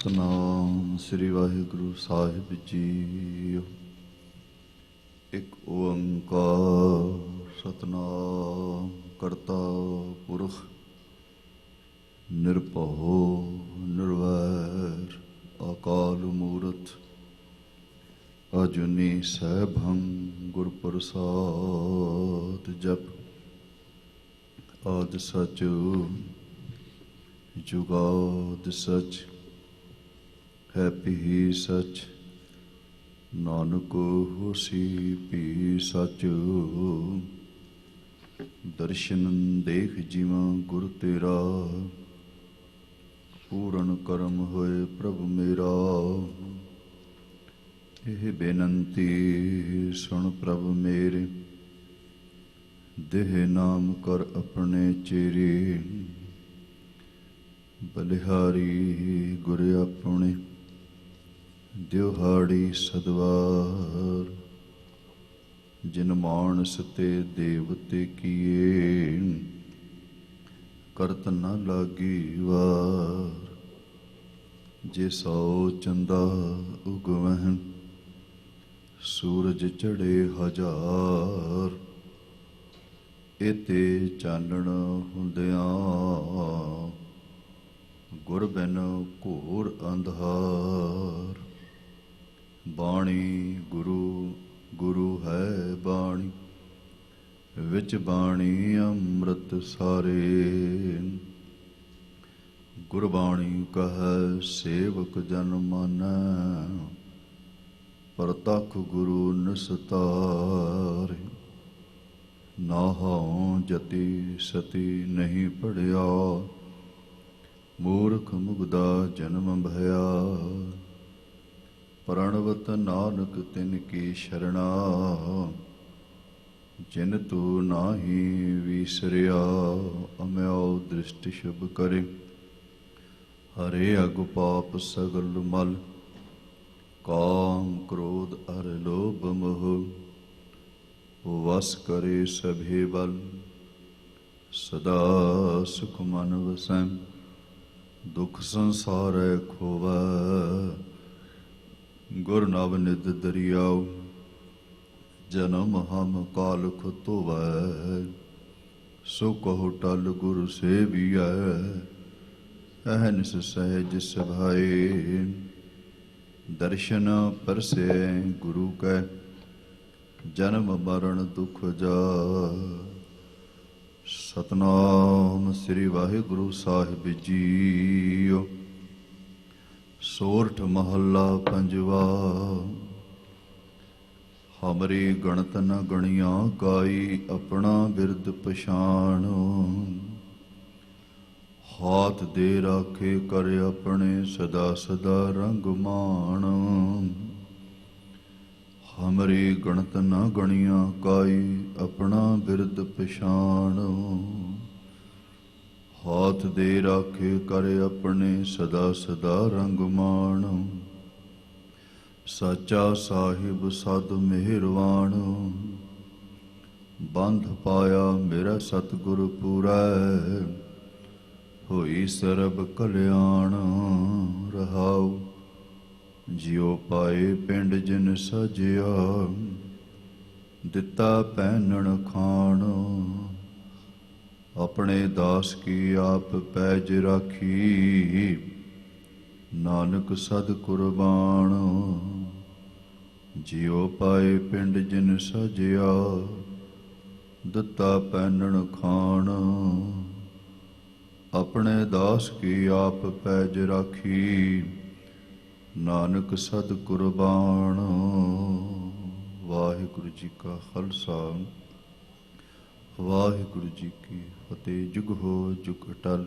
ਸਤਨਾਮ ਸ੍ਰੀ ਵਾਹਿਗੁਰੂ ਸਾਹਿਬ ਜੀ। ਇੱਕ ਓੰਕਾਰ ਸਤਨਾਮ ਕਰਤਾ ਪੁਰਖ ਨਿਰਭਉ ਨਿਰਵੈਰ ਅਕਾਲ ਮੂਰਤ ਅਜੂਨੀ ਸੈਭੰ ਗੁਰ ਪ੍ਰਸਾਦ। ਜਪ ਆਦਿ ਸਚ ਜੁਗਾਦਿ ਸਚ ਹੈ ਭੀ ਸਚ ਨਾਨਕ ਹੋਸੀ ਭੀ ਸਚ। ਦਰਸ਼ਨ ਦੇਖ ਜਿਵਾ ਗੁਰ ਤੇਰਾ ਪੂਰਨ ਕਰਮ ਹੋਏ ਪ੍ਰਭ ਮੇਰਾ। ਇਹ ਬੇਨੰਤੀ ਸੁਣ ਪ੍ਰਭ ਮੇਰੇ ਦੇਹ ਨਾਮ ਕਰ ਆਪਣੇ ਚੇਰੇ। ਬਲਿਹਾਰੀ ਗੁਰ ਆਪਣੇ ਦਿਵਹਾੜੀ ਸਦਵਾਰ। ਜਿਨ ਮਾਨਸ ਤੇ ਦੇਵਤੇ ਕੀਏ ਕਰਤ ਨ ਲਾਗੀ ਵਾਰ। ਜੇ ਸੌ ਚੰਦਾ ਉਗਵਹਿ ਸੂਰਜ ਚੜੇ ਹਜ਼ਾਰ। ਇਤੇ ਚਾਨਣ ਹੁੰਦਿਆਂ ਗੁਰ ਬਿਨ ਘੋਰ ਅੰਧਾਰ। ਬਾਣੀ ਗੁਰੂ ਗੁਰੂ ਹੈ ਬਾਣੀ ਵਿੱਚ ਬਾਣੀ ਅੰਮ੍ਰਿਤ ਸਾਰੇ। ਗੁਰਬਾਣੀ ਕਹੈ ਸੇਵਕ ਜਨ ਮਾਨੈ ਪ੍ਰਤੱਖ ਗੁਰੂ ਨਿਸਤਾਰੇ। ਨਾਹਉ ਜਤੀ ਸਤੀ ਨਹੀਂ ਪੜਿਆ ਮੂਰਖ ਮੁਗਦਾ ਜਨਮ ਭਇਆ। ਪ੍ਰਣਵਤ ਨਾਨਕ ਤਿਨ ਕੀ ਸ਼ਰਣਾ ਜਿਨ ਤੂੰ ਨਾਹੀ ਵੀਸਰਿਆ। ਅਮਿਓ ਦ੍ਰਿਸ਼ਟ ਸ਼ੁਭ ਕਰੇ ਹਰੇ ਅਗੁ ਪਾਪ ਸਗਲ ਮਲ। ਕਾਮ ਕ੍ਰੋਧ ਅਰ ਲੋਭ ਮੋਹ ਵਸ ਕਰੇ ਸਭੇ ਬਲ। ਸਦਾ ਸੁਖ ਮਨ ਵਸੈ ਦੁਖ ਸੰਸਾਰੈ ਖੋਵੈ। ਗੁਰ ਨਵ ਨਿਧ ਦਰਿਆਉ ਜਨਮ ਹਮ ਕਾਲਖ ਧੋਵੈ। ਸੋ ਕਹੋ ਟਲ ਗੁਰ ਸੇਵੀਐ ਅਹਨਿਸ ਸਹਿਜ ਸਭਾਏ। ਦਰਸ਼ਨ ਪਰਸੈ ਗੁਰੂ ਕੈ ਜਨਮ ਮਰਨ ਦੁਖ ਜਾਇ। ਸਤਨਾਮ ਸ੍ਰੀ ਵਾਹਿਗੁਰੂ ਸਾਹਿਬ ਜੀਓ। ਸੋਰਠ ਮਹੱਲਾ ਪੰਜਵਾ। ਹਮਰੀ ਗਣਤ ਨ ਗਣੀਆਂ ਕਾਈ ਆਪਣਾ ਬਿਰਦ ਪਛਾਣੋ। ਹਾਥ ਦੇ ਰਾਖੇ ਕਰ ਆਪਣੇ ਸਦਾ ਸਦਾ ਰੰਗ ਮਾਣ। ਹਮਰੀ ਗਣਤ ਨ ਗਣੀਆਂ ਕਾਈ ਆਪਣਾ ਬਿਰਦ ਪਛਾਣੋ। ਹਾਥ ਦੇ ਰਾਖੇ ਕਰ ਆਪਣੇ ਸਦਾ ਸਦਾ ਰੰਗ ਮਾਣ। ਸਾਚਾ ਸਾਹਿਬ ਸਦ ਮਿਹਰਵਾਨ ਬੰਧ ਪਾਇਆ ਮੇਰਾ ਸਤਿਗੁਰ ਪੂਰੈ। ਹੋਈ ਸਰਬ ਕਲਿਆਣ ਰਹਾਉ। ਜਿਉ ਪਾਏ ਪਿੰਡ ਜਿਨ ਸਾਜਿਆ ਦਿੱਤਾ ਪਹਿਨਣ ਖਾਣ। ਆਪਣੇ ਦਾਸ ਕੀ ਆਪ ਪੈਜ ਰਾਖੀ ਨਾਨਕ ਸਦ ਕੁਰਬਾਨ। ਜਿਉ ਪਾਏ ਪਿੰਡ ਜਿਨ ਸਾਜਿਆ ਦਿੱਤਾ ਪਹਿਨਣ ਖਾਣ। ਆਪਣੇ ਦਾਸ ਕੀ ਆਪ ਪੈਜ ਰਾਖੀ ਨਾਨਕ ਸਦ ਕੁਰਬਾਨ। ਵਾਹਿਗੁਰੂ ਜੀ ਕਾ ਖਾਲਸਾ ਵਾਹਿਗੁਰੂ ਜੀ ਕੀ ਫਤਿਹ। ਜੁਗ ਹੋ ਜੁਗ ਅਟਲ।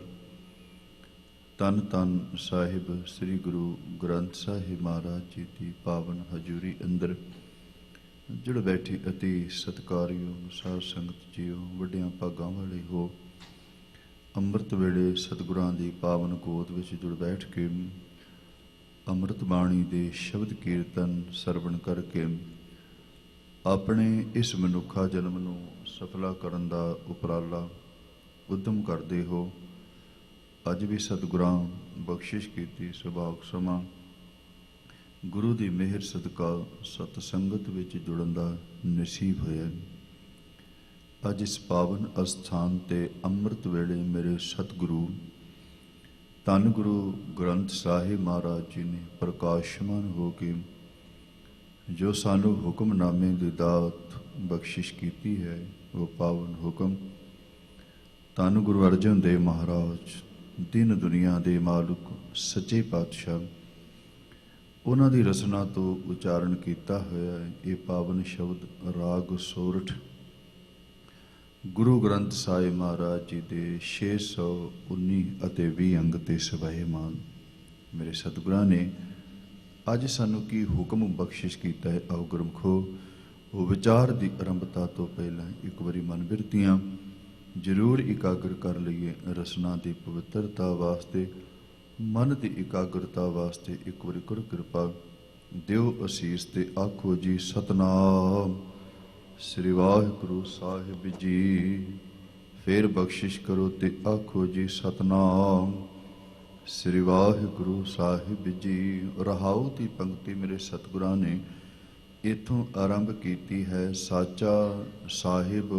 ਧੰਨ ਧੰਨ ਸਾਹਿਬ ਸ੍ਰੀ ਗੁਰੂ ਗ੍ਰੰਥ ਸਾਹਿਬ ਮਹਾਰਾਜ ਜੀ ਦੀ ਪਾਵਨ ਹਜ਼ੂਰੀ ਅੰਦਰ ਜੁੜ ਬੈਠੀ ਅਤੀ ਸਤਿਕਾਰਯੋਗ ਸਾਧ ਸੰਗਤ ਜੀਓ, ਵੱਡਿਆਂ ਭਾਗਾਂ ਵਾਲੇ ਹੋ। ਅੰਮ੍ਰਿਤ ਵੇਲੇ ਸਤਿਗੁਰਾਂ ਦੀ ਪਾਵਨ ਗੋਦ ਵਿੱਚ ਜੁੜ ਬੈਠ ਕੇ ਅੰਮ੍ਰਿਤ ਬਾਣੀ ਦੇ ਸ਼ਬਦ ਕੀਰਤਨ ਸਰਵਣ ਕਰਕੇ ਆਪਣੇ ਇਸ ਮਨੁੱਖਾ ਜਨਮ ਨੂੰ ਸਫਲਾ ਕਰਨ ਦਾ ਉਪਰਾਲਾ ਉਦਮ ਕਰਦੇ ਹੋ। ਅੱਜ ਵੀ ਸਤਿਗੁਰਾਂ ਬਖਸ਼ਿਸ਼ ਕੀਤੀ ਸੁਭਾਗ ਸਮਾਂ ਗੁਰੂ ਦੀ ਮਿਹਰ ਸਦਕਾ ਸਤ ਸੰਗਤ ਵਿੱਚ ਜੁੜਨ ਦਾ ਨਸੀਬ ਹੋਇਆ। ਅੱਜ ਇਸ ਪਾਵਨ ਅਸਥਾਨ ਤੇ ਅੰਮ੍ਰਿਤ ਵੇਲੇ ਮੇਰੇ ਸਤਿਗੁਰੂ ਧੰਨ ਗੁਰੂ ਗ੍ਰੰਥ ਸਾਹਿਬ ਮਹਾਰਾਜ ਜੀ ਨੇ ਪ੍ਰਕਾਸ਼ਮਾਨ ਹੋ ਕੇ ਜੋ ਸਾਨੂੰ ਹੁਕਮਨਾਮੇ ਦੀ ਦਾਤ ਬਖਸ਼ਿਸ਼ ਕੀਤੀ ਹੈ, ਉਹ ਪਾਵਨ ਹੁਕਮ ਧੰਨ ਗੁਰੂ ਅਰਜਨ ਦੇਵ ਮਹਾਰਾਜ ਦਿਨ ਦੁਨੀਆ ਦੇ ਮਾਲਕ ਸੱਚੇ ਪਾਤਸ਼ਾਹ ਉਹਨਾਂ ਦੀ ਰਚਨਾ ਤੋਂ ਉਚਾਰਨ ਕੀਤਾ ਹੋਇਆ ਹੈ। ਇਹ ਪਾਵਨ ਸ਼ਬਦ ਰਾਗ ਸੋਰਠ ਗੁਰੂ ਗ੍ਰੰਥ ਸਾਹਿਬ ਮਹਾਰਾਜ ਜੀ ਦੇ 619 ਅਤੇ 20 ਅੰਗ ਤੇ ਸਵੈਮਾਨ ਮੇਰੇ ਸਤਿਗੁਰਾਂ ਨੇ ਅੱਜ ਸਾਨੂੰ ਕੀ ਹੁਕਮ ਬਖਸ਼ਿਸ਼ ਕੀਤਾ ਹੈ। ਆਓ ਗੁਰਮਖੋ ਉਹ ਵਿਚਾਰ ਦੀ ਆਰੰਭਤਾ ਤੋਂ ਪਹਿਲਾਂ ਇੱਕ ਵਾਰੀ ਮਨ ਬਿਰਤੀਆਂ ਜ਼ਰੂਰ ਇਕਾਗਰ ਕਰ ਲਈਏ। ਰਸਨਾ ਦੀ ਪਵਿੱਤਰਤਾ ਵਾਸਤੇ, ਮਨ ਦੀ ਇਕਾਗਰਤਾ ਵਾਸਤੇ ਇੱਕ ਵਾਰੀ ਕਰ ਕਿਰਪਾ ਦਿਓ ਅਸੀਸ ਤੇ ਆਖੋ ਜੀ ਸਤਨਾਮ ਸ੍ਰੀ ਵਾਹਿਗੁਰੂ ਸਾਹਿਬ ਜੀ। ਫਿਰ ਬਖਸ਼ਿਸ਼ ਕਰੋ ਤੇ ਆਖੋ ਜੀ ਸਤਨਾਮ ਸ੍ਰੀ ਵਾਹਿਗੁਰੂ ਸਾਹਿਬ ਜੀ। ਰਹਾਉ ਦੀ ਪੰਕਤੀ ਮੇਰੇ ਸਤਿਗੁਰਾਂ ਨੇ ਇੱਥੋਂ ਆਰੰਭ ਕੀਤੀ ਹੈ। ਸਾਚਾ ਸਾਹਿਬ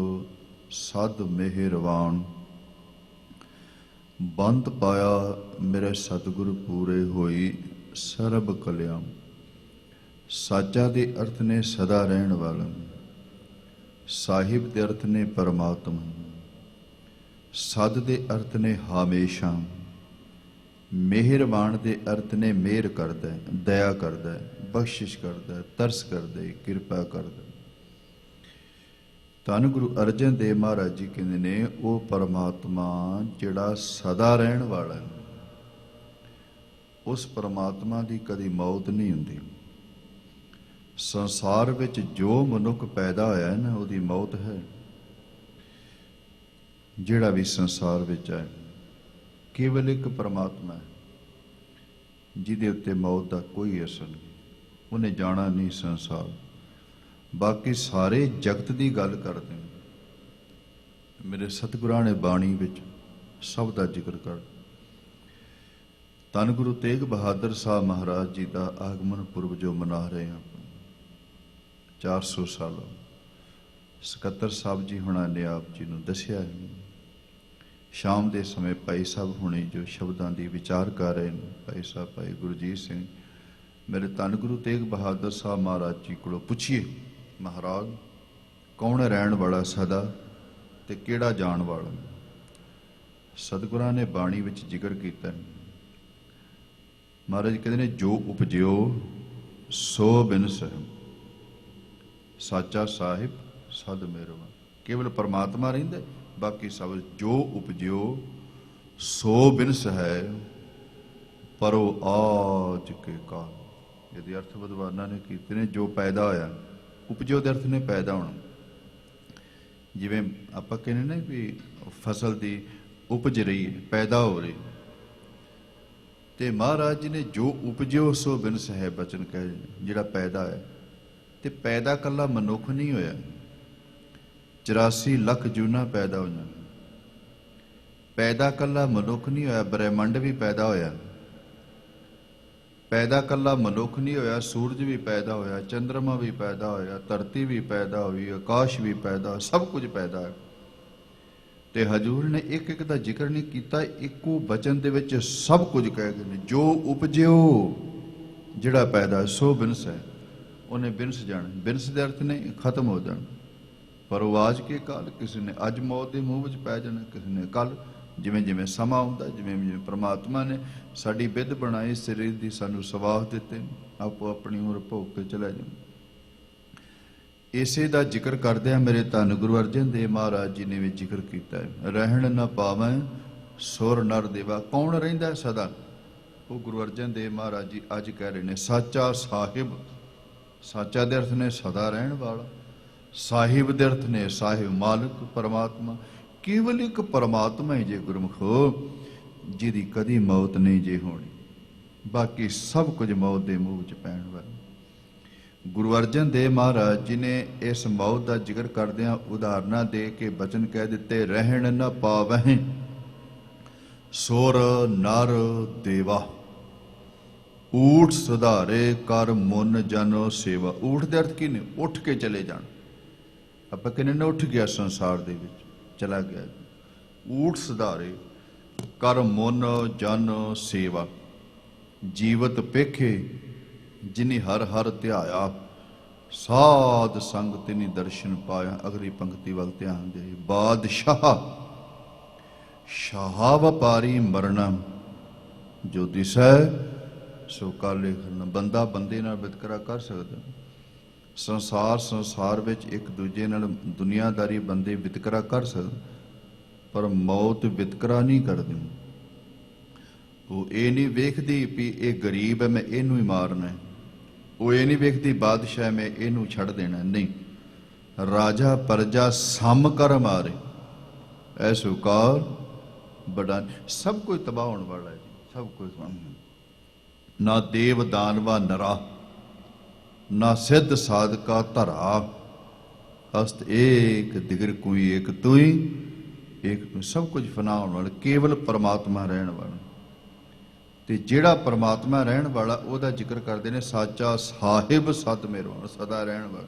ਸਦ ਮਿਹਰਵਾਨ, ਬੰਤ ਪਾਇਆ ਮੇਰੇ ਸਤਿਗੁਰ ਪੂਰੇ ਹੋਈ ਸਰਬ ਕਲਿਆਣ। ਸਾਚਾ ਦੇ ਅਰਥ ਨੇ ਸਦਾ ਰਹਿਣ ਵਾਲਾ, ਸਾਹਿਬ ਦੇ ਅਰਥ ਨੇ ਪਰਮਾਤਮਾ, ਸਦ ਦੇ ਅਰਥ ਨੇ ਹਮੇਸ਼ਾ, ਮਿਹਰਬਾਨ ਦੇ ਅਰਥ ਨੇ ਮਿਹਰ ਕਰਦਾ ਹੈ, ਦਇਆ ਕਰਦਾ ਹੈ, ਬਖਸ਼ਿਸ਼ ਕਰਦਾ ਹੈ, ਤਰਸ ਕਰਦਾ ਹੈ, ਕਿਰਪਾ ਕਰਦਾ ਹੈ। ਧੰਨ ਗੁਰੂ ਅਰਜਨ ਦੇਵ ਮਹਾਰਾਜ ਜੀ ਕਹਿੰਦੇ ਨੇ ਉਹ ਪਰਮਾਤਮਾ ਜਿਹੜਾ ਸਦਾ ਰਹਿਣ ਵਾਲਾ ਹੈ, ਉਸ ਪਰਮਾਤਮਾ ਦੀ ਕਦੀ ਮੌਤ ਨਹੀਂ ਹੁੰਦੀ। ਸੰਸਾਰ ਵਿੱਚ ਜੋ ਮਨੁੱਖ ਪੈਦਾ ਹੋਇਆ ਹੈ ਨਾ, ਉਹਦੀ ਮੌਤ ਹੈ। ਜਿਹੜਾ ਵੀ ਸੰਸਾਰ ਵਿੱਚ ਹੈ ਕੇਵਲ ਇੱਕ ਪਰਮਾਤਮਾ ਹੈ ਜਿਹਦੇ ਉੱਤੇ ਮੌਤ ਦਾ ਕੋਈ ਅਸਰ ਨਹੀਂ, ਉਹਨੇ ਜਾਣਾ ਨਹੀਂ ਸੰਸਾਰ। ਬਾਕੀ ਸਾਰੇ ਜਗਤ ਦੀ ਗੱਲ ਕਰਦੇ ਨੇ। ਮੇਰੇ ਸਤਿਗੁਰਾਂ ਨੇ ਬਾਣੀ ਵਿੱਚ ਸਭ ਦਾ ਜ਼ਿਕਰ ਕਰ। ਧੰਨ ਗੁਰੂ ਤੇਗ ਬਹਾਦਰ ਸਾਹਿਬ ਮਹਾਰਾਜ ਜੀ ਦਾ ਆਗਮਨ ਪੁਰਬ ਜੋ ਮਨਾ ਰਹੇ ਹਾਂ 400 ਸਾਲ, ਸਕੱਤਰ ਸਾਹਿਬ ਜੀ ਹੁਣਾਂ ਨੇ ਆਪ ਜੀ ਨੂੰ ਦੱਸਿਆ ਹੈ। ਸ਼ਾਮ ਦੇ ਸਮੇਂ ਭਾਈ ਸਾਹਿਬ ਹੁਣੇ ਜੋ ਸ਼ਬਦਾਂ ਦੀ ਵਿਚਾਰ ਕਰ ਰਹੇ ਨੇ, ਭਾਈ ਸਾਹਿਬ ਭਾਈ ਗੁਰਜੀਤ ਸਿੰਘ, ਮੇਰੇ ਧੰਨ ਗੁਰੂ ਤੇਗ ਬਹਾਦਰ ਸਾਹਿਬ ਮਹਾਰਾਜ ਜੀ ਕੋਲੋਂ ਪੁੱਛੀਏ ਮਹਾਰਾਜ ਕੌਣ ਰਹਿਣ ਵਾਲਾ ਸਦਾ ਤੇ ਕਿਹੜਾ ਜਾਣ ਵਾਲਾ। ਸਤਿਗੁਰਾਂ ਨੇ ਬਾਣੀ ਵਿੱਚ ਜ਼ਿਕਰ ਕੀਤਾ, ਮਹਾਰਾਜ ਕਹਿੰਦੇ ਨੇ ਜੋ ਉਪਜਿਓ ਸੋ ਬਿਨਸ ਹੈ। ਸਾਚਾ ਸਾਹਿਬ ਸਦ ਮਿਹਰਬਾਨ, ਕੇਵਲ ਪਰਮਾਤਮਾ ਰਹਿੰਦਾ, ਬਾਕੀ ਸਭ ਜੋ ਉਪਜਿਓ ਸੋ ਬਿਨਸ ਹੈ ਪਰੋ ਆਜ ਕੇ ਕਾਲ। ਇਹਦੇ ਅਰਥ ਵਿਦਵਾਨਾਂ ਨੇ ਕੀਤੇ ਨੇ ਜੋ ਪੈਦਾ ਹੋਇਆ, ਉਪਜਿਓ ਦੇ ਅਰਥ ਨੇ ਪੈਦਾ ਹੋਣਾ। ਜਿਵੇਂ ਆਪਾਂ ਕਹਿੰਦੇ ਨਾ ਵੀ ਫਸਲ ਦੀ ਉਪਜ ਰਹੀ ਹੈ, ਪੈਦਾ ਹੋ ਰਹੀ, ਤੇ ਮਹਾਰਾਜ ਜੀ ਨੇ ਜੋ ਉਪਜਿਓ ਸੋ ਬਿਨਸ ਹੈ ਬਚਨ ਕਹੇ, ਜਿਹੜਾ ਪੈਦਾ ਹੈ। ਤੇ ਪੈਦਾ ਕੱਲਾ ਮਨੁੱਖ ਨਹੀਂ ਹੋਇਆ, 84 ਲੱਖ ਜੂਨਾਂ ਪੈਦਾ ਹੋਈਆਂ। ਪੈਦਾ ਕੱਲਾ ਮਨੁੱਖ ਨਹੀਂ ਹੋਇਆ, ਬ੍ਰਹਿਮੰਡ ਵੀ ਪੈਦਾ ਹੋਇਆ। ਪੈਦਾ ਕੱਲਾ ਮਨੁੱਖ ਨਹੀਂ ਹੋਇਆ, ਸੂਰਜ ਵੀ ਪੈਦਾ ਹੋਇਆ, ਚੰਦਰਮਾ ਵੀ ਪੈਦਾ ਹੋਇਆ, ਧਰਤੀ ਵੀ ਪੈਦਾ ਹੋਈ, ਆਕਾਸ਼ ਵੀ ਪੈਦਾ, ਸਭ ਕੁਝ ਪੈਦਾ ਹੈ। ਤੇ ਹਜ਼ੂਰ ਨੇ ਇੱਕ ਇੱਕ ਦਾ ਜ਼ਿਕਰ ਨਹੀਂ ਕੀਤਾ, ਇੱਕੋ ਬਚਨ ਦੇ ਵਿੱਚ ਸਭ ਕੁਝ ਕਹਿ ਗਏ ਨੇ। ਜੋ ਉਪਜਿਓ, ਜਿਹੜਾ ਪੈਦਾ ਸੋ ਬਿਨਸ ਹੈ, ਉਹਨੇ ਬਿਨਸ ਜਾਣਾ। ਬਿਨਸ ਦੇ ਅਰਥ ਨੇ ਖਤਮ ਹੋ ਜਾਣਾ। ਪਰ ਉਹ ਆਜ ਕੇ ਕਾਲ, ਕਿਸੇ ਨੇ ਅੱਜ ਮੌਤ ਦੇ ਮੂੰਹ ਵਿੱਚ ਪੈ ਜਾਣਾ, ਕਿਸੇ ਨੇ ਕੱਲ। ਜਿਵੇਂ ਜਿਵੇਂ ਸਮਾਂ ਆਉਂਦਾ, ਜਿਵੇਂ ਜਿਵੇਂ ਪ੍ਰਮਾਤਮਾ ਨੇ ਸਾਡੀ ਬਿੱਧ ਬਣਾਈ, ਸਰੀਰ ਦੀ ਸਾਨੂੰ ਸਵਾਸ ਦਿੱਤੇ, ਆਪੋ ਆਪਣੀ ਉਮਰ ਭੋਗ ਕੇ ਚਲੇ ਜਾਣ। ਇਸੇ ਦਾ ਜ਼ਿਕਰ ਕਰਦਿਆਂ ਮੇਰੇ ਧੰਨ ਗੁਰੂ ਅਰਜਨ ਦੇਵ ਮਹਾਰਾਜ ਜੀ ਨੇ ਵੀ ਜ਼ਿਕਰ ਕੀਤਾ ਹੈ, ਰਹਿਣ ਨਾ ਪਾਵੈ ਸੁਰ ਨਰ ਦੇਵਾ। ਕੌਣ ਰਹਿੰਦਾ ਸਦਾ? ਉਹ ਗੁਰੂ ਅਰਜਨ ਦੇਵ ਮਹਾਰਾਜ ਜੀ ਅੱਜ ਕਹਿ ਰਹੇ ਨੇ ਸਾਚਾ ਸਾਹਿਬ। ਸਾਚਾ ਦੇ ਅਰਥ ਨੇ ਸਦਾ ਰਹਿਣ ਵਾਲਾ, ਸਾਹਿਬ ਦੇ ਅਰਥ ਨੇ ਸਾਹਿਬ ਮਾਲਕ ਪਰਮਾਤਮਾ। ਕੇਵਲ ਇੱਕ ਪਰਮਾਤਮਾ ਹੀ ਜੇ ਗੁਰਮੁਖੋ, ਜਿਹਦੀ ਕਦੀ ਮੌਤ ਨਹੀਂ ਜੇ ਹੋਣੀ, ਬਾਕੀ ਸਭ ਕੁਝ ਮੌਤ ਦੇ ਮੂੰਹ ਵਿੱਚ ਪੈਣ ਵਾਲਾ। ਗੁਰੂ ਅਰਜਨ ਦੇਵ ਮਹਾਰਾਜ ਜੀ ਨੇ ਇਸ ਮੌਤ ਦਾ ਜ਼ਿਕਰ ਕਰਦਿਆਂ ਉਦਾਹਰਨਾਂ ਦੇ ਕੇ ਬਚਨ ਕਹਿ ਦਿੱਤੇ, ਰਹਿਣ ਨਾ ਪਾਵਹਿ ਸੁਰ ਨਰ ਦੇਵਾ। ਊਠ ਸੁਧਾਰੇ ਕਰ ਮੁਨ ਜਨ ਸੇਵਾ। ਊਠ ਦੇ ਅਰਥ ਕੀ ਨੇ? ਉੱਠ ਕੇ ਚਲੇ ਜਾਣ। ਆਪਾਂ ਕਹਿੰਦੇ ਨੇ ਉੱਠ ਗਿਆ ਸੰਸਾਰ ਦੇ ਵਿੱਚ, ਚਲਾ ਗਿਆ। ਊਠ ਸੁਧਾਰੇ ਕਰ ਮੁਨ ਜਨ ਸੇਵਾ। ਜੀਵਤ ਪੇਖੇ ਜਿਨੀ ਹਰ ਹਰ ਧਿਆਇਆ। ਸਾਧ ਸੰਗ ਤਿਨੀ ਦਰਸ਼ਨ ਪਾਇਆ। ਅਗਲੀ ਪੰਕਤੀ ਵੱਲ ਧਿਆਨ ਦੇ। ਬਾਦਸ਼ਾਹ ਸ਼ਾਹ ਵਪਾਰੀ ਮਰਨਾ। ਜੋ ਦਿਸੈ ਸੋ ਕਾਲੇ ਖਰਨਾ। ਬੰਦਾ ਬੰਦੇ ਨਾਲ ਵਿਤਕਰਾ ਕਰ ਸਕਦਾ। ਸੰਸਾਰ ਵਿੱਚ ਇੱਕ ਦੂਜੇ ਨਾਲ ਦੁਨੀਆਦਾਰੀ ਬੰਦੇ ਵਿਤਕਰਾ ਕਰ ਸਕਦੇ, ਪਰ ਮੌਤ ਵਿਤਕਰਾ ਨਹੀਂ ਕਰਦੀ। ਉਹ ਇਹ ਨਹੀਂ ਵੇਖਦੀ ਵੀ ਇਹ ਗਰੀਬ ਹੈ ਮੈਂ ਇਹਨੂੰ ਹੀ ਮਾਰਨਾ ਹੈ। ਉਹ ਇਹ ਨਹੀਂ ਵੇਖਦੀ ਬਾਦਸ਼ਾਹ ਮੈਂ ਇਹਨੂੰ ਛੱਡ ਦੇਣਾ। ਨਹੀਂ, ਰਾਜਾ ਪ੍ਰਜਾ ਸਮ ਕਰ ਮਾਰੇ। ਐਸੋ ਕਾਰ ਬੜਾ। ਸਭ ਕੁਝ ਤਬਾਹ ਹੋਣ ਵਾਲਾ ਹੈ ਜੀ, ਸਭ ਕੁਝ। ਨਾ ਦੇਵ ਦਾਨਵਾ ਨਰਾ, ਨਾ ਸਿੱਧ ਸਾਧਕਾ ਧਰਾ। ਹਸਤ ਏਕ ਦਿਗਰ ਕੋਈ ਏਕ ਤੂੰ ਇੱਕ ਤੂੰ। ਸਭ ਕੁਝ ਫਨਾ ਹੋਣ ਵਾਲਾ, ਕੇਵਲ ਪਰਮਾਤਮਾ ਰਹਿਣ ਵਾਲਾ। ਤੇ ਜਿਹੜਾ ਪਰਮਾਤਮਾ ਰਹਿਣ ਵਾਲਾ ਉਹਦਾ ਜ਼ਿਕਰ ਕਰਦੇ ਨੇ, ਸਾਚਾ ਸਾਹਿਬ ਸਤ ਮੇਰਵਾਨ, ਸਦਾ ਰਹਿਣ ਵਾਲਾ।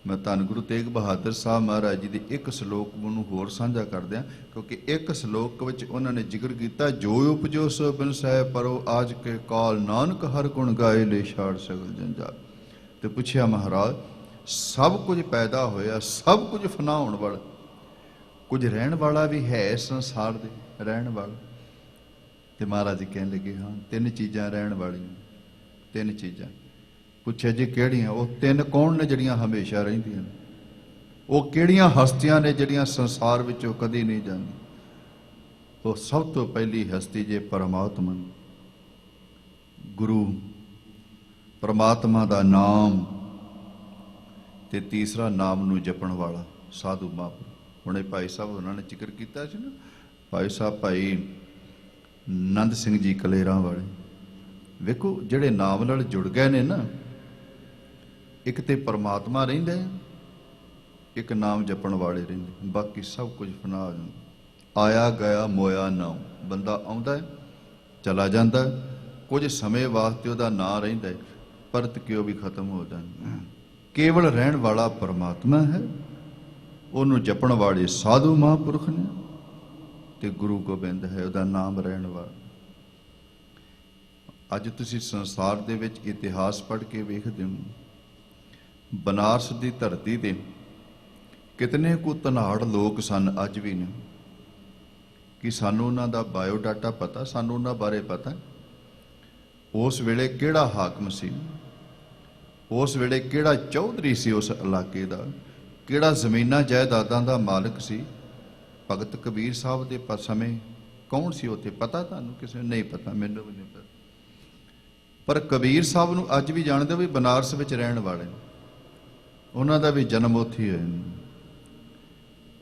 ਮੈਂ ਧੰਨ ਗੁਰੂ ਤੇਗ ਬਹਾਦਰ ਸਾਹਿਬ ਮਹਾਰਾਜ ਜੀ ਦੇ ਇੱਕ ਸ਼ਲੋਕ ਨੂੰ ਹੋਰ ਸਾਂਝਾ ਕਰਦਿਆਂ, ਕਿਉਂਕਿ ਇੱਕ ਸ਼ਲੋਕ ਵਿੱਚ ਉਹਨਾਂ ਨੇ ਜ਼ਿਕਰ ਕੀਤਾ, ਜੋ ਉਪਜੋ ਸੋ ਬਿਨ ਸਹਿ ਪਰੋ, ਆਜ ਕੇ ਕਾਲ ਨਾਨਕ ਹਰ ਗੁਣ ਗਾਏ ਲੈ ਛਾੜ ਸਗਲ ਜੰਜਾਲ। ਤੇ ਪੁੱਛਿਆ ਮਹਾਰਾਜ, ਸਭ ਕੁਝ ਪੈਦਾ ਹੋਇਆ, ਸਭ ਕੁਝ ਫਨਾ ਹੋਣ ਵਾਲਾ, ਕੁਝ ਰਹਿਣ ਵਾਲਾ ਵੀ ਹੈ ਸੰਸਾਰ ਦੇ ਰਹਿਣ ਵਾਲਾ? ਤੇ ਮਹਾਰਾਜ ਜੀ ਕਹਿਣ ਲੱਗੇ, ਹਾਂ ਤਿੰਨ ਚੀਜ਼ਾਂ ਰਹਿਣ ਵਾਲੀਆਂ, ਤਿੰਨ ਚੀਜ਼ਾਂ। ਪੁੱਛਿਆ ਜੀ ਕਿਹੜੀਆਂ? ਉਹ ਤਿੰਨ ਕੌਣ ਨੇ ਜਿਹੜੀਆਂ ਹਮੇਸ਼ਾ ਰਹਿੰਦੀਆਂ ਨੇ? ਉਹ ਕਿਹੜੀਆਂ ਹਸਤੀਆਂ ਨੇ ਜਿਹੜੀਆਂ ਸੰਸਾਰ ਵਿੱਚੋਂ ਕਦੀ ਨਹੀਂ ਜਾਂਦੀਆਂ? ਉਹ ਸਭ ਤੋਂ ਪਹਿਲੀ ਹਸਤੀ ਜੇ ਪਰਮਾਤਮਾ, ਗੁਰੂ, ਪਰਮਾਤਮਾ ਦਾ ਨਾਮ, ਤੇ ਤੀਸਰਾ ਨਾਮ ਨੂੰ ਜਪਣ ਵਾਲਾ ਸਾਧੂ ਮਹਾਂਪੁਰਖ। ਹੁਣੇ ਭਾਈ ਸਾਹਿਬ ਉਹਨਾਂ ਨੇ ਜ਼ਿਕਰ ਕੀਤਾ ਸੀ ਨਾ, ਭਾਈ ਸਾਹਿਬ ਭਾਈ ਨੰਦ ਸਿੰਘ ਜੀ ਕਲੇਰਾਂ ਵਾਲੇ। ਵੇਖੋ ਜਿਹੜੇ ਨਾਮ ਨਾਲ ਜੁੜ ਗਏ ਨੇ ਨਾ, ਇੱਕ ਤੇ ਪਰਮਾਤਮਾ ਰਹਿੰਦਾ, ਇੱਕ ਨਾਮ ਜਪਣ ਵਾਲੇ ਰਹਿੰਦੇ, ਬਾਕੀ ਸਭ ਕੁਝ ਫਨਾ ਹੋ ਜਾਂਦਾ। ਆਇਆ ਗਿਆ ਮੋਇਆ ਨਾਮ। ਬੰਦਾ ਆਉਂਦਾ ਚਲਾ ਜਾਂਦਾ, ਕੁਝ ਸਮੇਂ ਵਾਸਤੇ ਉਹਦਾ ਨਾਂ ਰਹਿੰਦਾ, ਪਰਤ ਕੇ ਉਹ ਵੀ ਖਤਮ ਹੋ ਜਾਂਦਾ। ਕੇਵਲ ਰਹਿਣ ਵਾਲਾ ਪਰਮਾਤਮਾ ਹੈ, ਉਹਨੂੰ ਜਪਣ ਵਾਲੇ ਸਾਧੂ ਮਹਾਂਪੁਰਖ ਨੇ, ਤੇ ਗੁਰੂ ਗੋਬਿੰਦ ਹੈ ਉਹਦਾ ਨਾਮ ਰਹਿਣ ਵਾਲਾ। ਅੱਜ ਤੁਸੀਂ ਸੰਸਾਰ ਦੇ ਵਿੱਚ ਇਤਿਹਾਸ ਪੜ੍ਹ ਕੇ ਵੇਖਦੇ ਹੋ, ਬਨਾਰਸ ਦੀ ਧਰਤੀ ਤੇ ਕਿਤਨੇ ਕੁ ਧਨਾੜ ਲੋਕ ਸਨ ਅੱਜ ਵੀ ਨੇ। ਕਿ ਸਾਨੂੰ ਉਹਨਾਂ ਦਾ ਬਾਇਓਡਾਟਾ ਪਤਾ, ਸਾਨੂੰ ਉਹਨਾਂ ਬਾਰੇ ਪਤਾ, ਉਸ ਵੇਲੇ ਕਿਹੜਾ ਹਾਕਮ ਸੀ, ਉਸ ਵੇਲੇ ਕਿਹੜਾ ਚੌਧਰੀ ਸੀ ਉਸ ਇਲਾਕੇ ਦਾ, ਕਿਹੜਾ ਜ਼ਮੀਨਾਂ ਜਾਇਦਾਦਾਂ ਦਾ ਮਾਲਕ ਸੀ। ਭਗਤ ਕਬੀਰ ਸਾਹਿਬ ਦੇ ਸਮੇਂ ਕੌਣ ਸੀ ਉੱਥੇ? ਪਤਾ ਤੁਹਾਨੂੰ ਕਿਸੇ ਨੂੰ? ਨਹੀਂ ਪਤਾ, ਮੈਨੂੰ ਵੀ ਨਹੀਂ ਪਤਾ। ਪਰ ਕਬੀਰ ਸਾਹਿਬ ਨੂੰ ਅੱਜ ਵੀ ਜਾਣਦੇ ਵੀ ਬਨਾਰਸ ਵਿੱਚ ਰਹਿਣ ਵਾਲੇ, ਉਹਨਾਂ ਦਾ ਵੀ ਜਨਮ ਉੱਥੇ ਹੋਇਆ।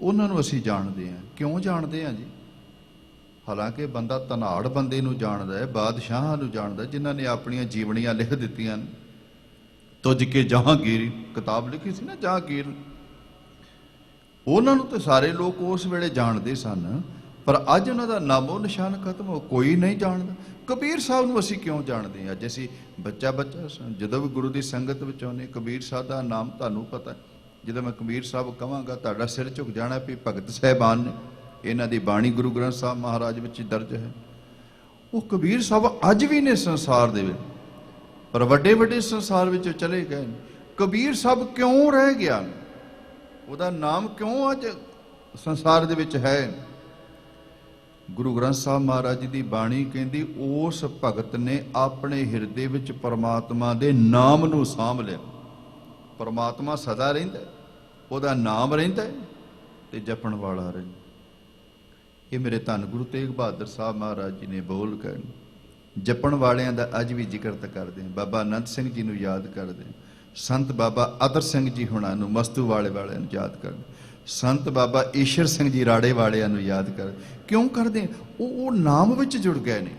ਉਹਨਾਂ ਨੂੰ ਅਸੀਂ ਜਾਣਦੇ ਹਾਂ। ਕਿਉਂ ਜਾਣਦੇ ਹਾਂ ਜੀ? ਹਾਲਾਂਕਿ ਬੰਦਾ ਧਨਾੜ ਬੰਦੇ ਨੂੰ ਜਾਣਦਾ ਹੈ, ਬਾਦਸ਼ਾਹਾਂ ਨੂੰ ਜਾਣਦਾ, ਜਿਨ੍ਹਾਂ ਨੇ ਆਪਣੀਆਂ ਜੀਵਨੀਆਂ ਲਿਖ ਦਿੱਤੀਆਂ ਨੇ। ਤੁਝ ਕੇ ਜਹਾਂਗੀਰ ਕਿਤਾਬ ਲਿਖੀ ਸੀ ਨਾ, ਜਹਾਂਗੀਰ, ਉਹਨਾਂ ਨੂੰ ਤਾਂ ਸਾਰੇ ਲੋਕ ਉਸ ਵੇਲੇ ਜਾਣਦੇ ਸਨ, ਪਰ ਅੱਜ ਉਹਨਾਂ ਦਾ ਨਾਮੋ ਨਿਸ਼ਾਨ ਖਤਮ ਹੋ, ਕੋਈ ਨਹੀਂ ਜਾਣਦਾ। ਕਬੀਰ ਸਾਹਿਬ ਨੂੰ ਅਸੀਂ ਕਿਉਂ ਜਾਣਦੇ ਹਾਂ? ਅੱਜ ਅਸੀਂ ਬੱਚਾ ਜਦੋਂ ਵੀ ਗੁਰੂ ਦੀ ਸੰਗਤ ਵਿੱਚ ਆਉਂਦੇ, ਕਬੀਰ ਸਾਹਿਬ ਦਾ ਨਾਮ ਤੁਹਾਨੂੰ ਪਤਾ। ਜਦੋਂ ਮੈਂ ਕਬੀਰ ਸਾਹਿਬ ਕਹਾਂਗਾ, ਤੁਹਾਡਾ ਸਿਰ ਝੁਕ ਜਾਣਾ ਵੀ ਭਗਤ ਸਾਹਿਬਾਨ ਨੇ, ਇਹਨਾਂ ਦੀ ਬਾਣੀ ਗੁਰੂ ਗ੍ਰੰਥ ਸਾਹਿਬ ਮਹਾਰਾਜ ਵਿੱਚ ਦਰਜ ਹੈ। ਉਹ ਕਬੀਰ ਸਾਹਿਬ ਅੱਜ ਵੀ ਨੇ ਸੰਸਾਰ ਦੇ ਵਿੱਚ, ਪਰ ਵੱਡੇ ਵੱਡੇ ਸੰਸਾਰ ਵਿੱਚੋਂ ਚਲੇ ਗਏ। ਕਬੀਰ ਸਾਹਿਬ ਕਿਉਂ ਰਹਿ ਗਿਆ? ਉਹਦਾ ਨਾਮ ਕਿਉਂ ਅੱਜ ਸੰਸਾਰ ਦੇ ਵਿੱਚ ਹੈ? ਗੁਰੂ ਗ੍ਰੰਥ ਸਾਹਿਬ ਮਹਾਰਾਜ ਜੀ ਦੀ ਬਾਣੀ ਕਹਿੰਦੀ, ਉਸ ਭਗਤ ਨੇ ਆਪਣੇ ਹਿਰਦੇ ਵਿੱਚ ਪਰਮਾਤਮਾ ਦੇ ਨਾਮ ਨੂੰ ਸਾਂਭ ਲਿਆ। ਪਰਮਾਤਮਾ ਸਦਾ ਰਹਿੰਦਾ, ਉਹਦਾ ਨਾਮ ਰਹਿੰਦਾ ਤੇ ਜਪਣ ਵਾਲਾ ਰਹਿੰਦਾ। ਇਹ ਮੇਰੇ ਧੰਨ ਗੁਰੂ ਤੇਗ ਬਹਾਦਰ ਸਾਹਿਬ ਮਹਾਰਾਜ ਜੀ ਨੇ ਬੋਲ ਕੇ ਜਪਣ ਵਾਲਿਆਂ ਦਾ ਅੱਜ ਵੀ ਜ਼ਿਕਰ ਤਾਂ ਕਰਦੇ। ਬਾਬਾ ਆਨੰਦ ਸਿੰਘ ਜੀ ਨੂੰ ਯਾਦ ਕਰਦੇ, ਸੰਤ ਬਾਬਾ ਅਦਰ ਸਿੰਘ ਜੀ ਹੁਣਾਂ ਨੂੰ, ਮਸਤੂ ਵਾਲਿਆਂ ਨੂੰ ਯਾਦ ਕਰਦੇ, ਸੰਤ ਬਾਬਾ ਈਸ਼ਰ ਸਿੰਘ ਜੀ ਰਾੜੇ ਵਾਲਿਆਂ ਨੂੰ ਯਾਦ ਕਰਦੇ। ਕਿਉਂ ਕਰਦੇ? ਉਹ ਨਾਮ ਵਿੱਚ ਜੁੜ ਗਏ ਨੇ,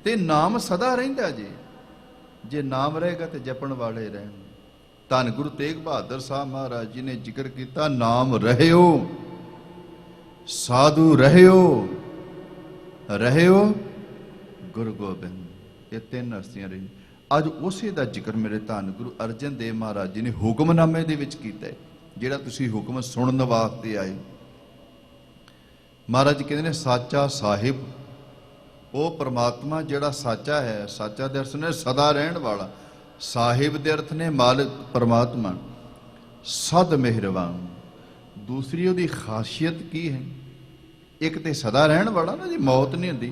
ਤੇ ਨਾਮ ਸਦਾ ਰਹਿੰਦਾ ਜੀ। ਜੇ ਨਾਮ ਰਹੇਗਾ ਤੇ ਜਪਣ ਵਾਲੇ ਰਹਿਣ। ਧੰਨ ਗੁਰੂ ਤੇਗ ਬਹਾਦਰ ਸਾਹਿਬ ਮਹਾਰਾਜ ਜੀ ਨੇ ਜ਼ਿਕਰ ਕੀਤਾ, ਨਾਮ ਰਹਿਓ ਸਾਧੂ ਰਹਿਓ ਰਹਿਓ ਗੁਰੂ ਗੋਬਿੰਦ। ਇਹ ਤਿੰਨ ਹਸਤੀਆਂ ਰਹੀ। ਅੱਜ ਉਸੇ ਦਾ ਜ਼ਿਕਰ ਮੇਰੇ ਧੰਨ ਗੁਰੂ ਅਰਜਨ ਦੇਵ ਮਹਾਰਾਜ ਜੀ ਨੇ ਹੁਕਮਨਾਮੇ ਦੇ ਵਿੱਚ ਕੀਤਾ ਹੈ, ਜਿਹੜਾ ਤੁਸੀਂ ਹੁਕਮ ਸੁਣਨ ਵਾਸਤੇ ਆਏ। ਮਹਾਰਾਜ ਕਹਿੰਦੇ ਨੇ ਸਾਚਾ ਸਾਹਿਬ, ਉਹ ਪ੍ਰਮਾਤਮਾ ਜਿਹੜਾ ਸਾਚਾ ਹੈ। ਸਾਚਾ ਦੇ ਅਰਥ ਨੇ ਸਦਾ ਰਹਿਣ ਵਾਲਾ, ਸਾਹਿਬ ਦੇ ਅਰਥ ਨੇ ਮਾਲਕ ਪਰਮਾਤਮਾ। ਸਦ ਮਿਹਰਬਾਨ, ਦੂਸਰੀ ਉਹਦੀ ਖਾਸੀਅਤ ਕੀ ਹੈ? ਇੱਕ ਤੇ ਸਦਾ ਰਹਿਣ ਵਾਲਾ ਨਾ ਜੀ, ਮੌਤ ਨਹੀਂ ਹੁੰਦੀ।